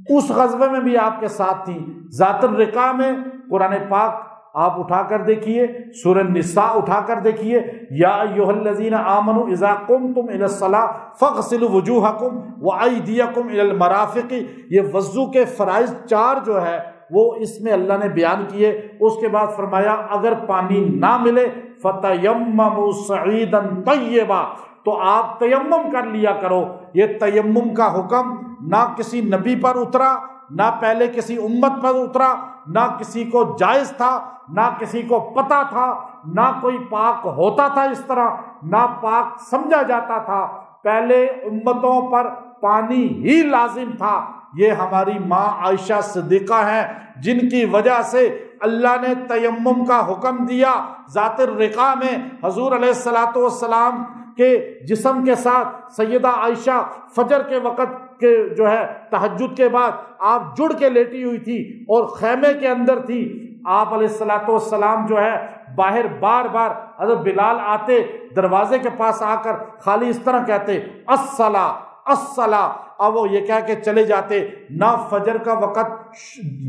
Speaker 2: اس غزوے میں بھی آپ کے ساتھ تھی۔ ذات الرقاع میں قرآن پاک آپ اٹھا کر دیکھیے، سورہ النساء اٹھا کر دیکھیے، یا ایھا الذین آمنوا اذا قمتم الی الصلاۃ فاغسلوا وجوہکم وایدیکم الی المرافق، یہ وضو کے فرائض 4 جو ہے وہ اس میں اللہ نے بیان کیے۔ اس کے بعد فرمایا اگر پانی نہ ملے فتیمموا صعیدا طیبا، تو آپ تیمم کر لیا کرو۔ یہ تیمم کا حکم نہ کسی نبی پر اترا، نہ پہلے کسی امت پر اترا، نہ کسی کو جائز تھا، نہ کسی کو پتہ تھا، نہ کوئی پاک ہوتا تھا اس طرح، نہ پاک سمجھا جاتا تھا۔ پہلے امتوں پر پانی ہی لازم تھا۔ یہ ہماری ماں عائشہ صدیقہ ہیں جن کی وجہ سے اللہ نے تیمم کا حکم دیا۔ ذات الرقاع میں حضور علیہ الصلوۃ والسلام کے جسم کے ساتھ سیدہ عائشہ فجر کے وقت کے جو ہے تہجد کے بعد آپ جڑ کے لیٹی ہوئی تھی اور خیمے کے اندر تھی۔ آپ علیہ الصلوۃ والسلام جو ہے باہر بار بار حضرت بلال آتے دروازے کے پاس آ کر خالی اس طرح کہتے الصلاۃ الصلاۃ، اب وہ یہ کہہ کے چلے جاتے۔ نہ فجر کا وقت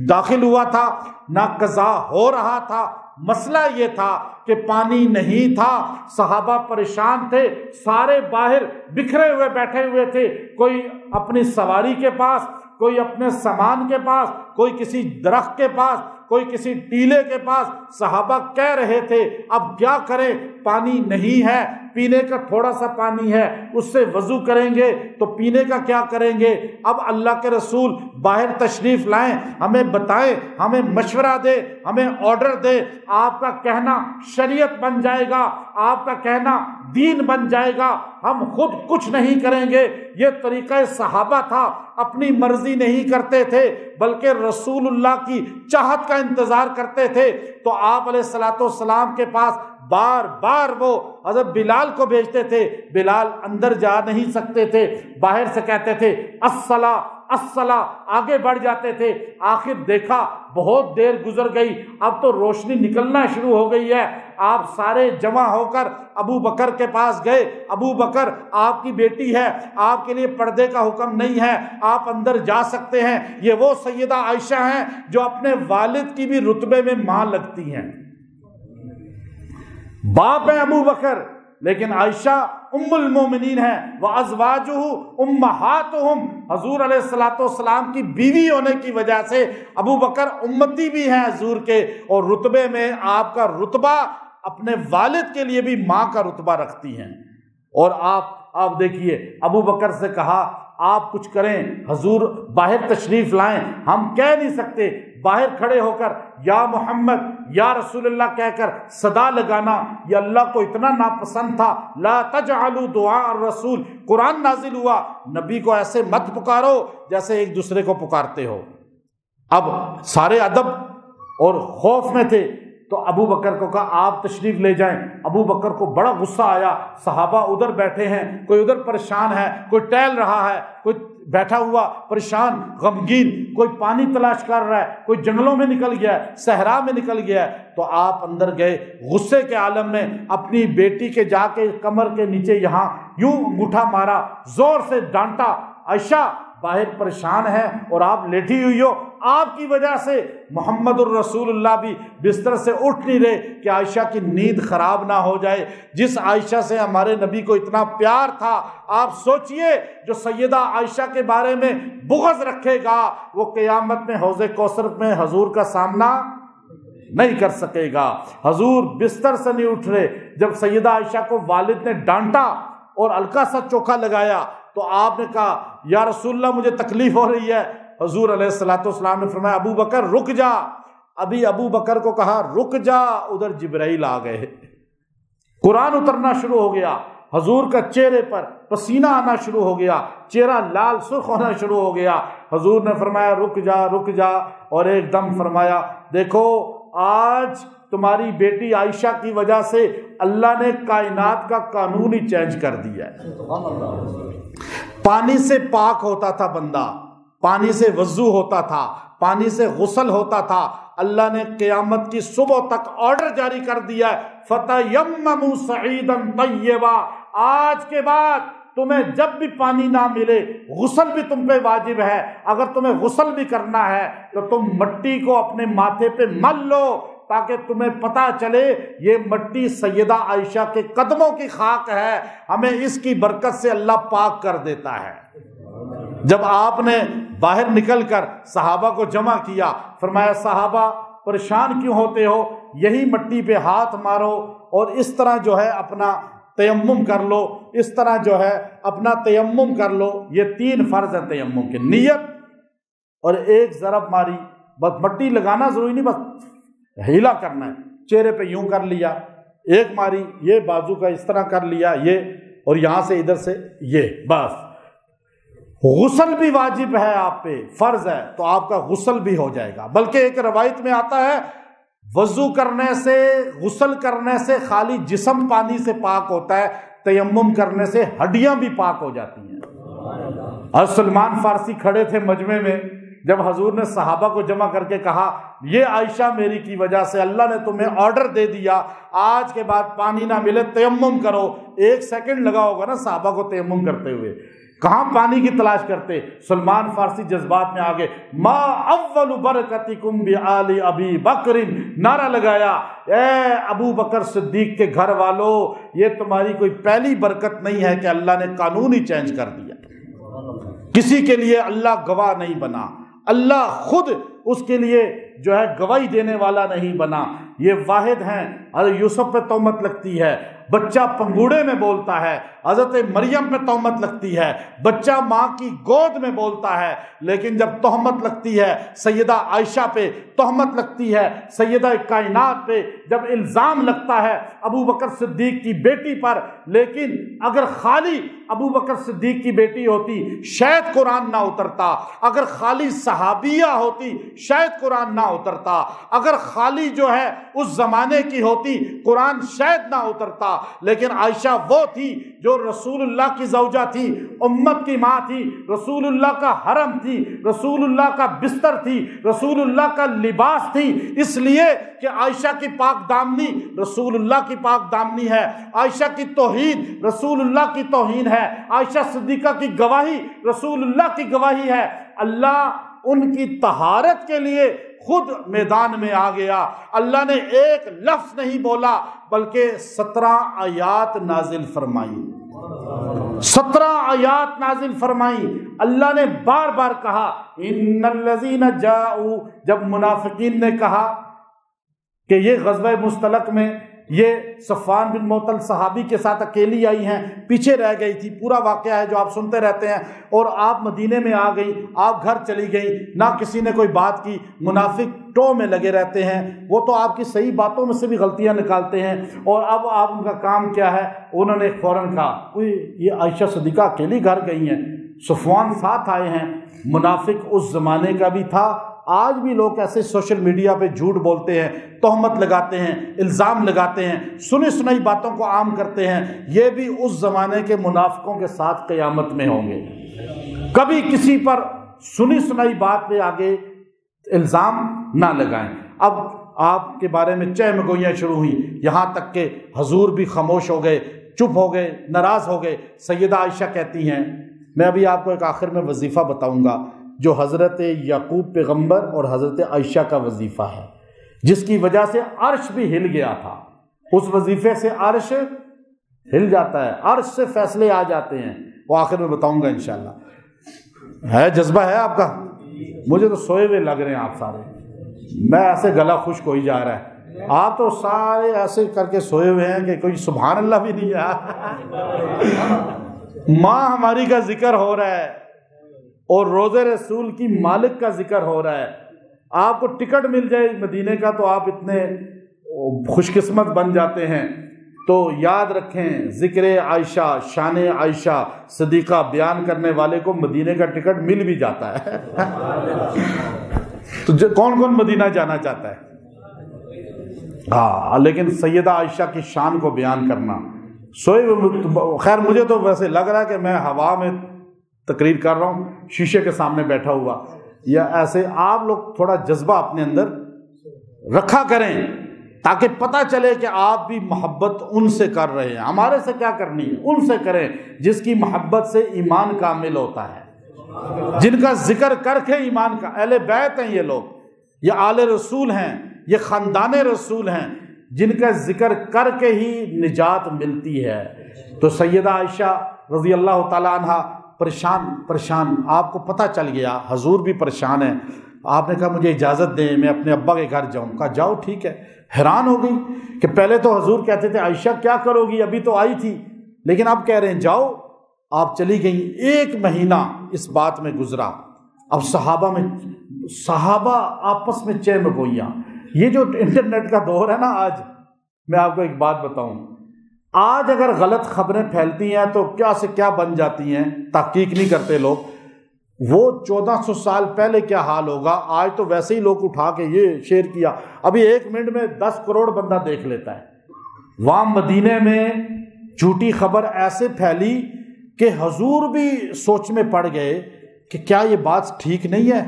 Speaker 2: داخل ہوا تھا، نہ قضا ہو رہا تھا، مسئلہ یہ تھا کہ پانی نہیں تھا، صحابہ پریشان تھے، سارے باہر بکھرے ہوئے بیٹھے ہوئے تھے، کوئی اپنی سواری کے پاس، کوئی اپنے سامان کے پاس، کوئی کسی درخت کے پاس، کوئی کسی ٹیلے کے پاس۔ صحابہ کہہ رہے تھے اب کیا کریں، پانی نہیں ہے، پینے کا تھوڑا سا پانی ہے، اس سے وضو کریں گے تو پینے کا کیا کریں گے؟ اب اللہ کے رسول باہر تشریف لائیں، ہمیں بتائیں، ہمیں مشورہ دے، ہمیں آرڈر دے، آپ کا کہنا شریعت بن جائے گا، آپ کا کہنا دین بن جائے گا، ہم خود کچھ نہیں کریں گے۔ یہ طریقہ صحابہ تھا، اپنی مرضی نہیں کرتے تھے بلکہ رسول اللہ کی چاہت کا انتظار کرتے تھے۔ تو آپ علیہ الصلوۃ والسلام کے پاس بار بار وہ حضرت بلال کو بھیجتے تھے، بلال اندر جا نہیں سکتے تھے، باہر سے کہتے تھے الصلاۃ الصلاۃ، آگے بڑھ جاتے تھے۔ آخر دیکھا بہت دیر گزر گئی، اب تو روشنی نکلنا شروع ہو گئی ہے۔ آپ سارے جمع ہو کر ابو بکر کے پاس گئے، ابو بکر آپ کی بیٹی ہے، آپ کے لیے پردے کا حکم نہیں ہے، آپ اندر جا سکتے ہیں۔ یہ وہ سیدہ عائشہ ہیں جو اپنے والد کی بھی رتبے میں ماں لگتی ہیں، باپ ہیں ابو بکر، لیکن عائشہ ام المومنین ہیں، وَأَزْوَاجُهُ أُمَّهَاتُهُمْ، حضور علیہ الصلوۃ والسلام کی بیوی ہونے کی وجہ سے ابو بکر امتی بھی ہیں حضور کے، اور رتبے میں آپ کا رتبہ اپنے والد کے لیے بھی ماں کا رتبہ رکھتی ہیں۔ اور آپ دیکھیے ابو بکر سے کہا آپ کچھ کریں، حضور باہر تشریف لائیں، ہم کہہ نہیں سکتے، باہر کھڑے ہو کر یا محمد یا رسول اللہ کہہ کر صدا لگانا یہ اللہ کو اتنا ناپسند تھا۔ لا تجعلوا دعاء الرسول، قرآن نازل ہوا، نبی کو ایسے مت پکارو جیسے ایک دوسرے کو پکارتے ہو۔ اب سارے ادب اور خوف میں تھے تو ابو بکر کو کہا آپ تشریف لے جائیں۔ ابو بکر کو بڑا غصہ آیا، صحابہ ادھر بیٹھے ہیں، کوئی ادھر پریشان ہے، کوئی ٹہل رہا ہے، کوئی بیٹھا ہوا پریشان غمگین، کوئی پانی تلاش کر رہا ہے، کوئی جنگلوں میں نکل گیا ہے، صحرا میں نکل گیا ہے۔ تو آپ اندر گئے غصے کے عالم میں، اپنی بیٹی کے جا کے کمر کے نیچے یہاں یوں انگوٹھا مارا، زور سے ڈانٹا، عائشہ باہر پریشان ہے اور آپ لیٹی ہوئی ہو، آپ کی وجہ سے محمد الرسول اللہ بھی بستر سے اٹھ نہیں رہے کہ عائشہ کی نیند خراب نہ ہو جائے۔ جس عائشہ سے ہمارے نبی کو اتنا پیار تھا، آپ سوچئے جو سیدہ عائشہ کے بارے میں بغض رکھے گا وہ قیامت میں حوض کوثر میں حضور کا سامنا نہیں کر سکے گا۔ حضور بستر سے نہیں اٹھ رہے۔ جب سیدہ عائشہ کو والد نے ڈانٹا اور ہلکا سا چوکھا لگایا تو آپ نے کہا یا رسول اللہ مجھے تکلیف ہو رہی ہے۔ حضور علیہ الصلوۃ والسلام نے فرمایا ابو بکر رک جا۔ ابھی ابو بکر کو کہا رک جا، ادھر جبرائیل آ گئے، قرآن اترنا شروع ہو گیا، حضور کا چہرے پر پسینہ آنا شروع ہو گیا، چہرہ لال سرخ ہونا شروع ہو گیا۔ حضور نے فرمایا رک جا رک جا، اور ایک دم فرمایا دیکھو آج تمہاری بیٹی عائشہ کی وجہ سے اللہ نے کائنات کا قانون ہی چینج کر دیا ہے۔ پانی سے پاک ہوتا تھا بندہ، پانی سے وضو ہوتا تھا، پانی سے غسل ہوتا تھا، اللہ نے قیامت کی صبح تک آرڈر جاری کر دیا ہے فَتَيَمَّمُوا صَعِيدًا طَيِّبًا، آج کے بعد تمہیں جب بھی پانی نہ ملے غسل بھی تم پہ واجب ہے۔ اگر تمہیں غسل بھی کرنا ہے تو تم مٹی کو اپنے ماتھے پہ مل لو تاکہ تمہیں پتا چلے یہ مٹی سیدہ عائشہ کے قدموں کی خاک ہے، ہمیں اس کی برکت سے اللہ پاک کر دیتا ہے۔ جب آپ نے باہر نکل کر صحابہ کو جمع کیا، فرمایا صحابہ پریشان کیوں ہوتے ہو، یہی مٹی پہ ہاتھ مارو اور اس طرح جو ہے اپنا تیمم کر لو، اس طرح جو ہے اپنا تیمم کر لو۔ یہ 3 فرض ہیں تیمم کے، نیت اور ایک ضرب ماری، بس مٹی لگانا ضروری نہیں، بس ہیلا کرنا ہے، چہرے پہ یوں کر لیا، ایک ماری، یہ بازو کا اس طرح کر لیا، یہ، اور یہاں سے ادھر سے یہ، بس۔ غسل بھی واجب ہے آپ پہ، فرض ہے، تو آپ کا غسل بھی ہو جائے گا۔ بلکہ ایک روایت میں آتا ہے وضو کرنے سے، غسل کرنے سے خالی جسم پانی سے پاک ہوتا ہے، تیمم کرنے سے ہڈیاں بھی پاک ہو جاتی ہیں۔ اور سلمان فارسی کھڑے تھے مجمع میں، جب حضور نے صحابہ کو جمع کر کے کہا یہ عائشہ میری کی وجہ سے اللہ نے تمہیں آرڈر دے دیا آج کے بعد پانی نہ ملے تیمم کرو، 1 سیکنڈ لگا ہوگا نا صحابہ کو تیمم کرتے ہوئے، کہاں پانی کی تلاش کرتے۔ سلمان فارسی جذبات میں آگے ما اول برکتکم بعال ابی بکر، نعرہ لگایا اے ابو بکر صدیق کے گھر والوں، یہ تمہاری کوئی پہلی برکت نہیں ہے کہ اللہ نے قانون ہی چینج کر دیا۔ کسی کے لیے اللہ گواہ نہیں بنا، اللہ خود اس کے لیے جو ہے گواہی دینے والا نہیں بنا، یہ واحد ہیں۔ حضرت یوسف پہ تہمت لگتی ہے، بچہ پنگوڑے میں بولتا ہے، حضرت مریم پہ تہمت لگتی ہے، بچہ ماں کی گود میں بولتا ہے، لیکن جب تہمت لگتی ہے سیدہ عائشہ پہ، تہمت لگتی ہے سیدہ کائنات پہ، جب الزام لگتا ہے ابو بکر صدیق کی بیٹی پر، لیکن اگر خالی ابو بکر صدیق کی بیٹی ہوتی شاید قرآن نہ اترتا، اگر خالی صحابیہ ہوتی شاید قرآن نہ اترتا، اگر خالی جو ہے اس زمانے کی ہوتی قرآن شاید نہ اترتا، لیکن عائشہ وہ تھی جو رسول اللہ کی زوجہ تھی، امت کی ماں تھی، رسول اللہ کا حرم تھی، رسول اللہ کا بستر تھی، رسول اللہ کا لباس تھی، اس لیے کہ عائشہ کی پاک دامنی رسول اللہ کی پاک دامنی ہے، عائشہ کی توحید رسول اللہ کی توہین ہے، عائشہ صدیقہ کی گواہی رسول اللہ کی گواہی ہے۔ اللہ ان کی طہارت کے لیے خود میدان میں آ گیا، اللہ نے ایک لفظ نہیں بولا بلکہ 17 آیات نازل فرمائی، 17 آیات نازل فرمائی۔ اللہ نے بار بار کہا ان الذین جاؤ، جب منافقین نے کہا کہ یہ غزوہ مستلق میں یہ صفوان بن معطل صحابی کے ساتھ اکیلی آئی ہیں، پیچھے رہ گئی تھی، پورا واقعہ ہے جو آپ سنتے رہتے ہیں، اور آپ مدینے میں آ گئی، آپ گھر چلی گئی، نہ کسی نے کوئی بات کی۔ منافق ٹو میں لگے رہتے ہیں، وہ تو آپ کی صحیح باتوں میں سے بھی غلطیاں نکالتے ہیں، اور اب آپ ان کا کام کیا ہے؟ انہوں نے فوراً کہا یہ عائشہ صدیقہ اکیلی گھر گئی ہیں، صفوان ساتھ آئے ہیں۔ منافق اس زمانے کا بھی تھا، آج بھی لوگ ایسے سوشل میڈیا پہ جھوٹ بولتے ہیں، تہمت لگاتے ہیں، الزام لگاتے ہیں، سنی سنائی باتوں کو عام کرتے ہیں۔ یہ بھی اس زمانے کے منافقوں کے ساتھ قیامت میں ہوں گے۔ کبھی کسی پر سنی سنائی بات پہ آگے الزام نہ لگائیں۔ اب آپ کے بارے میں چہ مگوئیاں شروع ہوئیں، یہاں تک کہ حضور بھی خاموش ہو گئے، چپ ہو گئے، ناراض ہو گئے۔ سیدہ عائشہ کہتی ہیں، میں ابھی آپ کو ایک آخر میں وظیفہ بتاؤں گا جو حضرت یعقوب پیغمبر اور حضرت عائشہ کا وظیفہ ہے، جس کی وجہ سے عرش بھی ہل گیا تھا۔ اس وظیفے سے عرش ہل جاتا ہے، عرش سے فیصلے آ جاتے ہیں، وہ آخر میں بتاؤں گا انشاءاللہ۔ ہے جذبہ ہے آپ کا؟ مجھے تو سوئے ہوئے لگ رہے ہیں آپ سارے، میں ایسے گلا خشک ہو ہی جا رہا ہے، آپ تو سارے ایسے کر کے سوئے ہوئے ہیں کہ کوئی سبحان اللہ بھی نہیں ہے۔ ماں ہماری کا ذکر ہو رہا ہے اور روضے رسول کی مالک کا ذکر ہو رہا ہے۔ آپ کو ٹکٹ مل جائے مدینے کا تو آپ اتنے خوش قسمت بن جاتے ہیں۔ تو یاد رکھیں، ذکر عائشہ، شان عائشہ صدیقہ بیان کرنے والے کو مدینے کا ٹکٹ مل بھی جاتا ہے۔ تو کون کون مدینہ جانا چاہتا ہے؟ ہاں، لیکن سیدہ عائشہ کی شان کو بیان کرنا، خیر مجھے تو ویسے لگ رہا ہے کہ میں ہوا میں تقریر کر رہا ہوں، شیشے کے سامنے بیٹھا ہوا، یا ایسے آپ لوگ تھوڑا جذبہ اپنے اندر رکھا کریں تاکہ پتہ چلے کہ آپ بھی محبت ان سے کر رہے ہیں۔ ہمارے سے کیا کرنی ہے؟ ان سے کریں جس کی محبت سے ایمان کامل ہوتا ہے، جن کا ذکر کر کے ایمان کا اہل بیت ہیں، یہ لوگ، یہ آل رسول ہیں، یہ خاندان رسول ہیں، جن کا ذکر کر کے ہی نجات ملتی ہے۔ تو سیدہ عائشہ رضی اللہ تعالیٰ عنہ پریشان، آپ کو پتہ چل گیا، حضور بھی پریشان ہیں۔ آپ نے کہا مجھے اجازت دیں میں اپنے ابا کے گھر جاؤں۔ کہا جاؤ، ٹھیک ہے۔ حیران ہو گئی کہ پہلے تو حضور کہتے تھے عائشہ کیا کرو گی، ابھی تو آئی تھی، لیکن اب کہہ رہے ہیں جاؤ۔ آپ چلی گئیں، 1 مہینہ اس بات میں گزرا۔ اب صحابہ آپس میں چہ مگوئیاں۔ یہ جو انٹرنیٹ کا دور ہے نا آج، میں آپ کو ایک بات بتاؤں، آج اگر غلط خبریں پھیلتی ہیں تو کیا سے کیا بن جاتی ہیں، تحقیق نہیں کرتے لوگ۔ وہ 1400 سال پہلے کیا حال ہوگا، آج تو ویسے ہی لوگ اٹھا کے یہ شیئر کیا، ابھی 1 منٹ میں 10 کروڑ بندہ دیکھ لیتا ہے۔ وہاں مدینے میں جھوٹی خبر ایسے پھیلی کہ حضور بھی سوچ میں پڑ گئے کہ کیا یہ بات ٹھیک نہیں ہے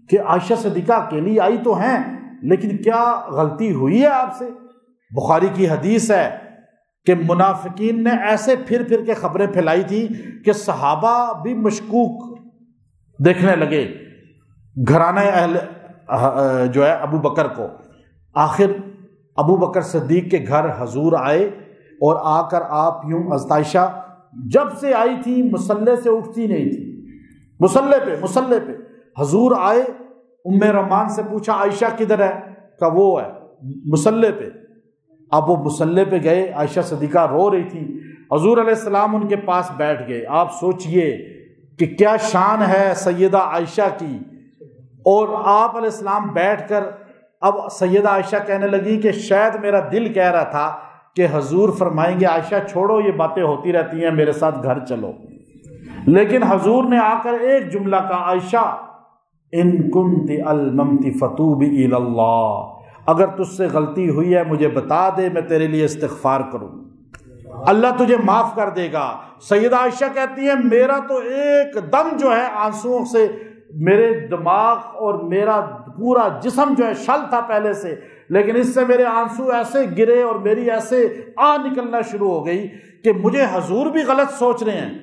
Speaker 2: کہ عائشہ صدیقہ اکیلی آئی تو ہیں، لیکن کیا غلطی ہوئی ہے آپ سے؟ بخاری کی حدیث ہے کہ منافقین نے ایسے پھر کے خبریں پھیلائی تھی کہ صحابہ بھی مشکوک دیکھنے لگے گھرانہ اہل جو ہے ابو بکر کو۔ آخر ابو بکر صدیق کے گھر حضور آئے اور آ کر آپ یوں، حضرت عائشہ جب سے آئی تھی مصلے سے اٹھتی نہیں تھی، مصلے پہ حضور آئے، ام رمان سے پوچھا عائشہ کدھر ہے؟ کہا وہ ہے مصلے پہ۔ اب وہ مصلے پہ گئے، عائشہ صدیقہ رو رہی تھی، حضور علیہ السلام ان کے پاس بیٹھ گئے۔ آپ سوچئے کہ کیا شان ہے سیدہ عائشہ کی، اور آپ علیہ السلام بیٹھ کر اب سیدہ عائشہ کہنے لگی کہ شاید میرا دل کہہ رہا تھا کہ حضور فرمائیں گے عائشہ چھوڑو یہ باتیں ہوتی رہتی ہیں، میرے ساتھ گھر چلو، لیکن حضور نے آ کر ایک جملہ کہا، عائشہ ان کنت الممت فتوبی الی اللہ، اگر تجھ سے غلطی ہوئی ہے مجھے بتا دے، میں تیرے لیے استغفار کروں، اللہ تجھے معاف کر دے گا۔ سیدہ عائشہ کہتی ہیں میرا تو ایک دم جو ہے آنسوؤں سے میرے دماغ اور میرا پورا جسم جو ہے شل تھا پہلے سے، لیکن اس سے میرے آنسو ایسے گرے اور میری ایسے نکلنا شروع ہو گئی کہ مجھے حضور بھی غلط سوچ رہے ہیں۔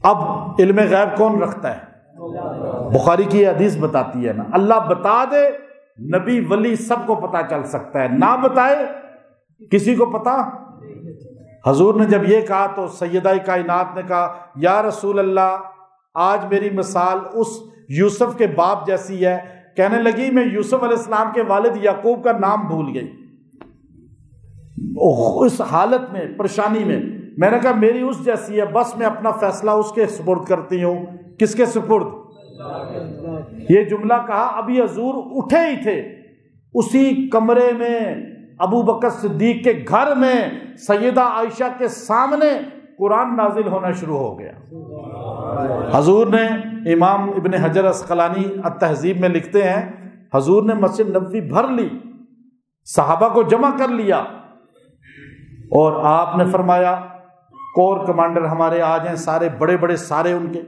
Speaker 2: اب علم غیب کون رکھتا ہے؟ بخاری کی حدیث بتاتی ہے نا، اللہ بتا دے نبی ولی سب کو پتا چل سکتا ہے، نہ بتائے کسی کو پتا۔ حضور نے جب یہ کہا تو سیدہ کائنات نے کہا یا رسول اللہ آج میری مثال اس یوسف کے باپ جیسی ہے۔ کہنے لگی میں یوسف علیہ السلام کے والد یعقوب کا نام بھول گئی، اس حالت میں پریشانی میں نے کہا میری اس جیسی ہے، بس میں اپنا فیصلہ اس کے سپرد کرتی ہوں۔ کس کے سپرد؟ یہ جملہ کہا ابھی حضور اٹھے ہی تھے، اسی کمرے میں ابو بکر صدیق کے گھر میں سیدہ عائشہ کے سامنے قرآن نازل ہونا شروع ہو گیا۔ حضور نے، امام ابن حجر عسقلانی التہذیب میں لکھتے ہیں، حضور نے مسجد نبوی بھر لی، صحابہ کو جمع کر لیا، اور آپ نے فرمایا کور کمانڈر ہمارے آ جائیں، سارے بڑے بڑے، سارے ان کے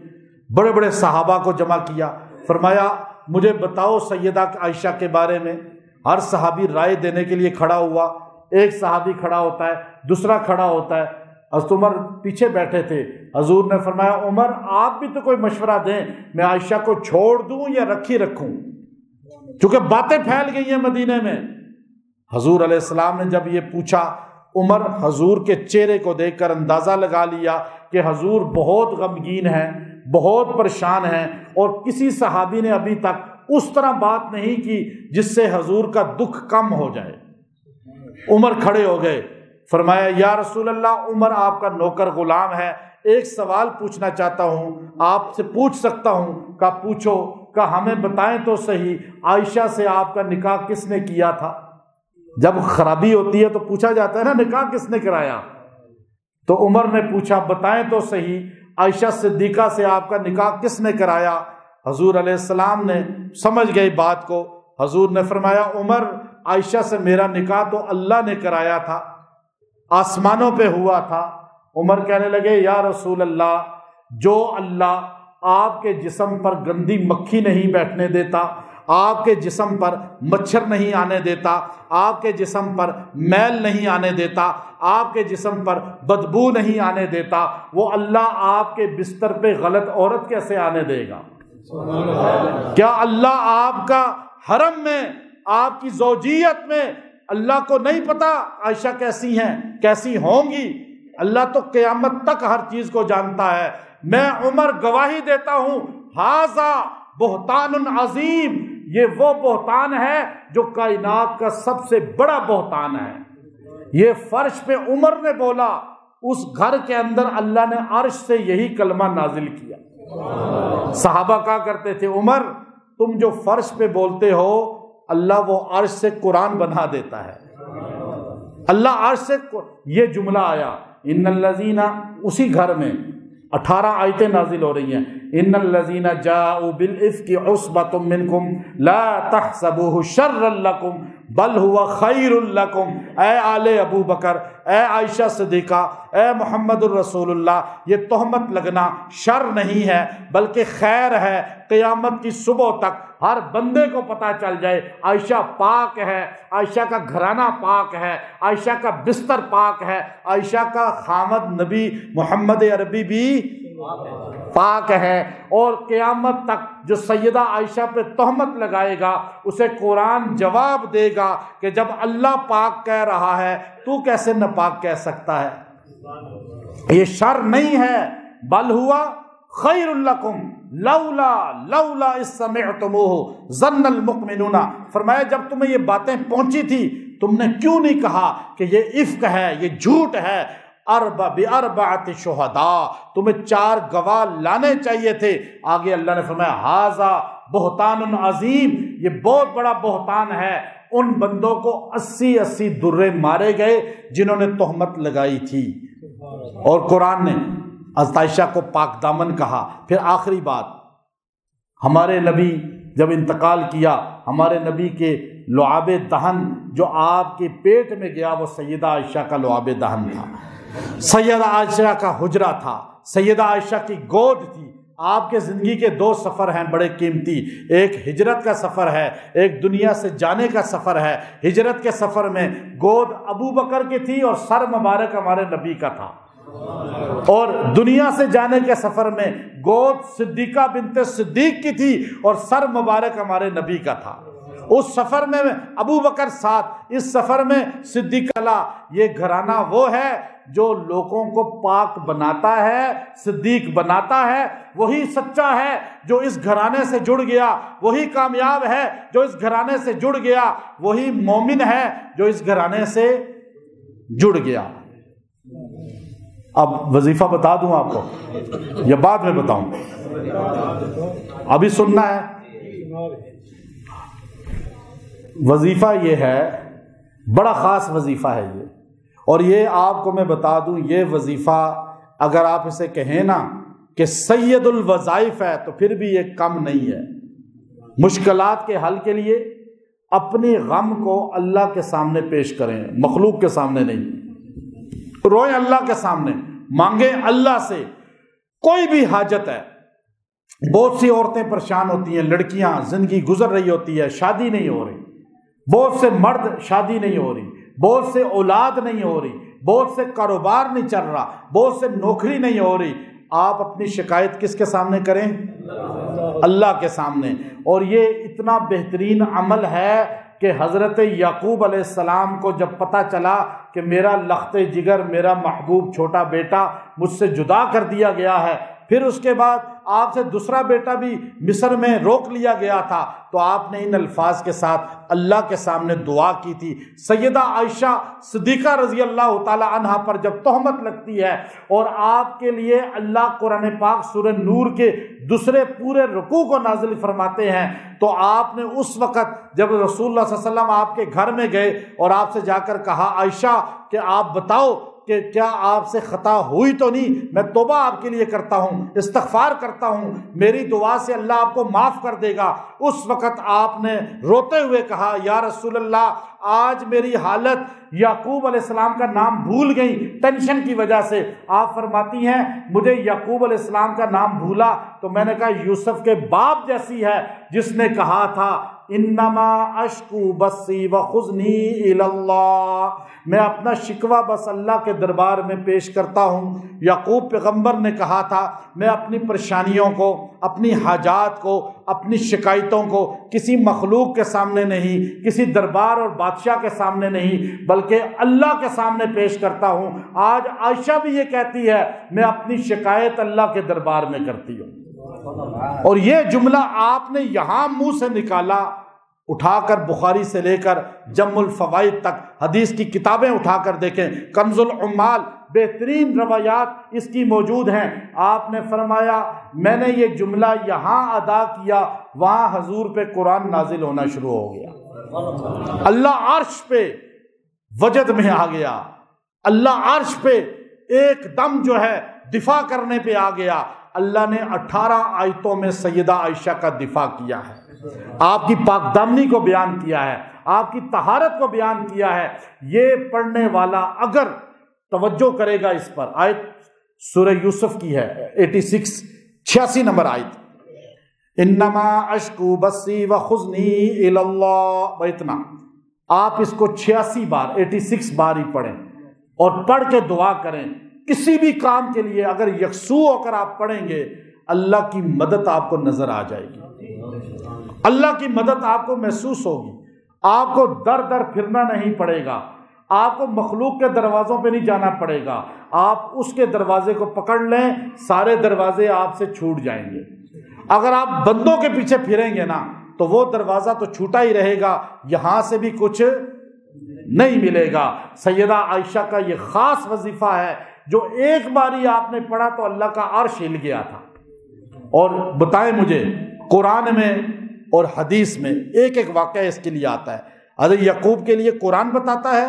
Speaker 2: بڑے بڑے صحابہ کو جمع کیا، فرمایا مجھے بتاؤ سیدہ عائشہ کے بارے میں۔ ہر صحابی رائے دینے کے لیے کھڑا ہوا، ایک صحابی کھڑا ہوتا ہے، دوسرا کھڑا ہوتا ہے۔ حضرت عمر پیچھے بیٹھے تھے، حضور نے فرمایا عمر آپ بھی تو کوئی مشورہ دیں، میں عائشہ کو چھوڑ دوں یا رکھی رکھوں، چونکہ باتیں پھیل گئی ہیں مدینے میں۔ حضور علیہ السلام نے جب یہ پوچھا، عمر حضور کے چہرے کو دیکھ کر اندازہ لگا لیا کہ حضور بہت غمگین ہیں، بہت پریشان ہیں، اور کسی صحابی نے ابھی تک اس طرح بات نہیں کی جس سے حضور کا دکھ کم ہو جائے۔ عمر کھڑے ہو گئے، فرمایا یا رسول اللہ، عمر آپ کا نوکر غلام ہے، ایک سوال پوچھنا چاہتا ہوں، آپ سے پوچھ سکتا ہوں؟ کہا پوچھو۔ کہا ہمیں بتائیں تو صحیح، عائشہ سے آپ کا نکاح کس نے کیا تھا؟ جب خرابی ہوتی ہے تو پوچھا جاتا ہے نا نکاح کس نے کرایا؟ تو عمر نے پوچھا بتائیں تو صحیح، عائشہ صدیقہ سے آپ کا نکاح کس نے کرایا؟ حضور علیہ السلام نے سمجھ گئی بات کو، حضور نے فرمایا عمر عائشہ سے میرا نکاح تو اللہ نے کرایا تھا، آسمانوں پہ ہوا تھا۔ عمر کہنے لگے یا رسول اللہ، جو اللہ آپ کے جسم پر گندی مکھی نہیں بیٹھنے دیتا، آپ کے جسم پر مچھر نہیں آنے دیتا، آپ کے جسم پر میل نہیں آنے دیتا، آپ کے جسم پر بدبو نہیں آنے دیتا، وہ اللہ آپ کے بستر پہ غلط عورت کیسے آنے دے گا؟ کیا اللہ آپ کا حرم میں، آپ کی زوجیت میں اللہ کو نہیں پتا عائشہ کیسی ہیں، کیسی ہوں گی؟ اللہ تو قیامت تک ہر چیز کو جانتا ہے۔ میں عمر گواہی دیتا ہوں، ھذا بہتان عظیم، یہ وہ بہتان ہے جو کائنات کا سب سے بڑا بہتان ہے۔ یہ فرش پہ عمر نے بولا، اس گھر کے اندر اللہ نے عرش سے یہی کلمہ نازل کیا۔ صحابہ کہا کرتے تھے عمر تم جو فرش پہ بولتے ہو، اللہ وہ عرش سے قرآن بنا دیتا ہے۔ اللہ عرش سے یہ جملہ آیا، ان الذین، اسی گھر میں 18 آیتیں نازل ہو رہی ہیں، ان الذین جاءوا بالافک عصبۃ منکم لا تحسبوه شرا لکم بل هو خیر لکم۔ اے آل ابو بکر، اے عائشہ صدیقہ، اے محمد الرسول اللہ، یہ تہمت لگنا شر نہیں ہے بلکہ خیر ہے۔ قیامت کی صبح تک ہر بندے کو پتہ چل جائے عائشہ پاک ہے، عائشہ کا گھرانہ پاک ہے، عائشہ کا بستر پاک ہے، عائشہ کا خامد نبی محمد عربی بھی پاک ہے۔ اور قیامت تک جو سیدہ عائشہ پہ تہمت لگائے گا اسے قرآن جواب دے گا کہ جب اللہ پاک کہہ رہا ہے تو کیسے ناپاک کہہ سکتا ہے؟ یہ شر نہیں ہے، بل ہوا خیر لکم لولا اذ سمعتموہ ظن المؤمنون۔ فرمایا جب تمہیں یہ باتیں پہنچی تھی تم نے کیوں نہیں کہا کہ یہ افک ہے، یہ جھوٹ ہے؟ باربعۃ شہداء، تمہیں 4 گواہ لانے چاہیے تھے۔ آگے اللہ نے فرمایا ھذا بہتان عظیم، یہ بہت بڑا بہتان ہے۔ ان بندوں کو 80 درے مارے گئے جنہوں نے تہمت لگائی تھی، اور قرآن نے حضرت عائشہ کو پاک دامن کہا۔ پھر آخری بات، ہمارے نبی جب انتقال کیا، ہمارے نبی کے لعاب دہن جو آپ کے پیٹ میں گیا وہ سیدہ عائشہ کا لعاب دہن تھا، سیدہ عائشہ کا حجرہ تھا، سیدہ عائشہ کی گود تھی۔ آپ کے زندگی کے 2 سفر ہیں بڑے قیمتی، ایک ہجرت کا سفر ہے، ایک دنیا سے جانے کا سفر ہے۔ ہجرت کے سفر میں گود ابو بکر کی تھی اور سر مبارک ہمارے نبی کا تھا، اور دنیا سے جانے کے سفر میں گود صدیقہ بنت صدیق کی تھی اور سر مبارک ہمارے نبی کا تھا۔ اس سفر میں ابو بکر ساتھ، اس سفر میں صدیق اللہ۔ یہ گھرانہ وہ ہے جو لوگوں کو پاک بناتا ہے، صدیق بناتا ہے، وہی سچا ہے جو اس گھرانے سے جڑ گیا، وہی کامیاب ہے جو اس گھرانے سے جڑ گیا، وہی مومن ہے جو اس گھرانے سے جڑ گیا۔ اب وظیفہ بتا دوں آپ کو یا بعد میں بتاؤں؟ ابھی سننا ہے۔ وظیفہ یہ ہے، بڑا خاص وظیفہ ہے یہ، اور یہ آپ کو میں بتا دوں، یہ وظیفہ اگر آپ اسے کہیں نا کہ سید الوظائف ہے تو پھر بھی یہ کم نہیں ہے۔ مشکلات کے حل کے لیے اپنی غم کو اللہ کے سامنے پیش کریں، مخلوق کے سامنے نہیں۔ روئیں اللہ کے سامنے، مانگیں اللہ سے کوئی بھی حاجت ہے۔ بہت سی عورتیں پریشان ہوتی ہیں، لڑکیاں زندگی گزر رہی ہوتی ہے، شادی نہیں ہو رہی، بہت سے مرد شادی نہیں ہو رہی، بہت سے اولاد نہیں ہو رہی، بہت سے کاروبار نہیں چل رہا، بہت سے نوکری نہیں ہو رہی۔ آپ اپنی شکایت کس کے سامنے کریں؟ اللہ کے سامنے۔ اور یہ اتنا بہترین عمل ہے کہ حضرت یعقوب علیہ السلام کو جب پتہ چلا کہ میرا لخت جگر، میرا محبوب چھوٹا بیٹا مجھ سے جدا کر دیا گیا ہے، پھر اس کے بعد آپ سے دوسرا بیٹا بھی مصر میں روک لیا گیا تھا، تو آپ نے ان الفاظ کے ساتھ اللہ کے سامنے دعا کی تھی۔ سیدہ عائشہ صدیقہ رضی اللہ تعالی عنہا پر جب تہمت لگتی ہے اور آپ کے لیے اللہ قرآن پاک سورہ نور کے دوسرے پورے رکوع کو نازل فرماتے ہیں، تو آپ نے اس وقت جب رسول اللہ صلی اللہ علیہ وسلم آپ کے گھر میں گئے اور آپ سے جا کر کہا عائشہ کہ آپ بتاؤ کہ کیا آپ سے خطا ہوئی تو نہیں، میں توبہ آپ کے لیے کرتا ہوں، استغفار کرتا ہوں، میری دعا سے اللہ آپ کو معاف کر دے گا۔ اس وقت آپ نے روتے ہوئے کہا یا رسول اللہ آج میری حالت یعقوب علیہ السلام کا نام بھول گئی ٹینشن کی وجہ سے۔ آپ فرماتی ہیں مجھے یعقوب علیہ السلام کا نام بھولا تو میں نے کہا یوسف کے باپ جیسی ہے جس نے کہا تھا انما اشکو بثی وحزنی الی اللہ، میں اپنا شکوہ بس اللہ کے دربار میں پیش کرتا ہوں۔ یعقوب پیغمبر نے کہا تھا میں اپنی پریشانیوں کو، اپنی حاجات کو، اپنی شکایتوں کو کسی مخلوق کے سامنے نہیں، کسی دربار اور بادشاہ کے سامنے نہیں، بلکہ اللہ کے سامنے پیش کرتا ہوں۔ آج عائشہ بھی یہ کہتی ہے میں اپنی شکایت اللہ کے دربار میں کرتی ہوں۔ اور یہ جملہ آپ نے یہاں منہ سے نکالا، اٹھا کر بخاری سے لے کر جم الفوائد تک حدیث کی کتابیں اٹھا کر دیکھیں، کنز العمال بہترین روایات اس کی موجود ہیں۔ آپ نے فرمایا میں نے یہ جملہ یہاں ادا کیا، وہاں حضور پہ قرآن نازل ہونا شروع ہو گیا، اللہ عرش پہ وجد میں آ گیا، اللہ عرش پہ ایک دم جو ہے دفاع کرنے پہ آ گیا۔ اللہ نے 18 آیتوں میں سیدہ عائشہ کا دفاع کیا ہے، آپ کی پاک دامنی کو بیان کیا ہے، آپ کی طہارت کو بیان کیا ہے۔ یہ پڑھنے والا اگر توجہ کرے گا اس پر، آیت سورہ یوسف کی ہے 86 نمبر آیت، انما اشکو بثی وحزنی الی اللہ، اتنا آپ اس کو 86 بار 86 بار ہی پڑھیں اور پڑھ کے دعا کریں۔ کسی بھی کام کے لیے اگر یکسو ہو کر آپ پڑھیں گے اللہ کی مدد آپ کو نظر آ جائے گی، اللہ کی مدد آپ کو محسوس ہوگی، آپ کو در در پھرنا نہیں پڑے گا، آپ کو مخلوق کے دروازوں پہ نہیں جانا پڑے گا، آپ اس کے دروازے کو پکڑ لیں، سارے دروازے آپ سے چھوٹ جائیں گے۔ اگر آپ بندوں کے پیچھے پھریں گے نا تو وہ دروازہ تو چھوٹا ہی رہے گا، یہاں سے بھی کچھ نہیں ملے گا۔ سیدہ عائشہ کا یہ خاص وظیفہ ہے جو ایک باری آپ نے پڑھا تو اللہ کا عرش ہل گیا تھا۔ اور بتائیں مجھے قرآن میں اور حدیث میں ایک ایک واقعہ اس کے لیے آتا ہے۔ حضرت یعقوب کے لیے قرآن بتاتا ہے،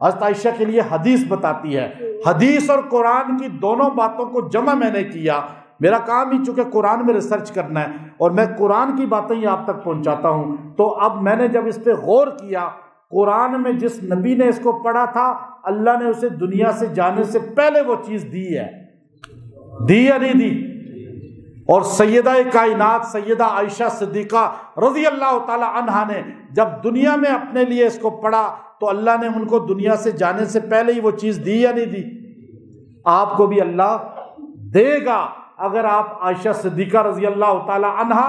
Speaker 2: حضرت عائشہ کے لیے حدیث بتاتی ہے۔ حدیث اور قرآن کی دونوں باتوں کو جمع میں نے کیا، میرا کام ہی چونکہ قرآن میں ریسرچ کرنا ہے اور میں قرآن کی باتیں ہی آپ تک پہنچاتا ہوں، تو اب میں نے جب اس پہ غور کیا، قرآن میں جس نبی نے اس کو پڑھا تھا اللہ نے اسے دنیا سے جانے سے پہلے وہ چیز دی ہے، دی یا نہیں دی؟ اور سیدہ کائنات سیدہ عائشہ صدیقہ رضی اللہ تعالی عنہا نے جب دنیا میں اپنے لیے اس کو پڑھا تو اللہ نے ان کو دنیا سے جانے سے پہلے ہی وہ چیز دی یا نہیں دی؟ آپ کو بھی اللہ دے گا اگر آپ عائشہ صدیقہ رضی اللہ تعالی عنہا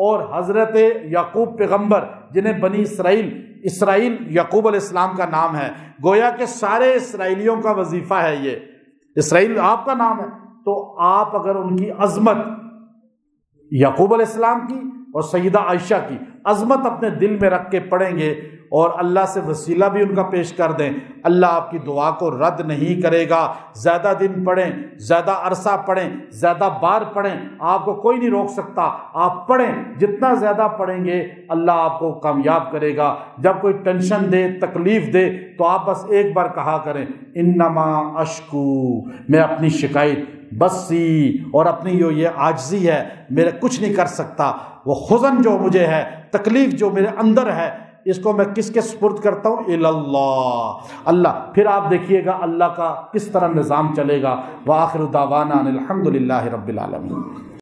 Speaker 2: اور حضرت یعقوب پیغمبر جنہیں بنی اسرائیل یعقوب علیہ السلام کا نام ہے، گویا کہ سارے اسرائیلیوں کا وظیفہ ہے، یہ اسرائیل آپ کا نام ہے، تو آپ اگر ان کی عظمت یعقوب علیہ السلام کی اور سیدہ عائشہ کی عظمت اپنے دل میں رکھ کے پڑھیں گے اور اللہ سے وسیلہ بھی ان کا پیش کر دیں، اللہ آپ کی دعا کو رد نہیں کرے گا۔ زیادہ دن پڑھیں، زیادہ عرصہ پڑھیں، زیادہ بار پڑھیں، آپ کو کوئی نہیں روک سکتا، آپ پڑھیں، جتنا زیادہ پڑھیں گے اللہ آپ کو کامیاب کرے گا۔ جب کوئی ٹینشن دے، تکلیف دے تو آپ بس ایک بار کہا کریں انما اشکو، میں اپنی شکایت بسی اور اپنی یہ عاجزی ہے، میرا کچھ نہیں کر سکتا، وہ حزن جو مجھے ہے، تکلیف جو میرے اندر ہے، اس کو میں کس کے سپرد کرتا ہوں؟ اللہ، اللہ۔ پھر آپ دیکھیے گا اللہ کا کس طرح نظام چلے گا۔ وآخر دعوانا ان الحمد للہ رب العالمین۔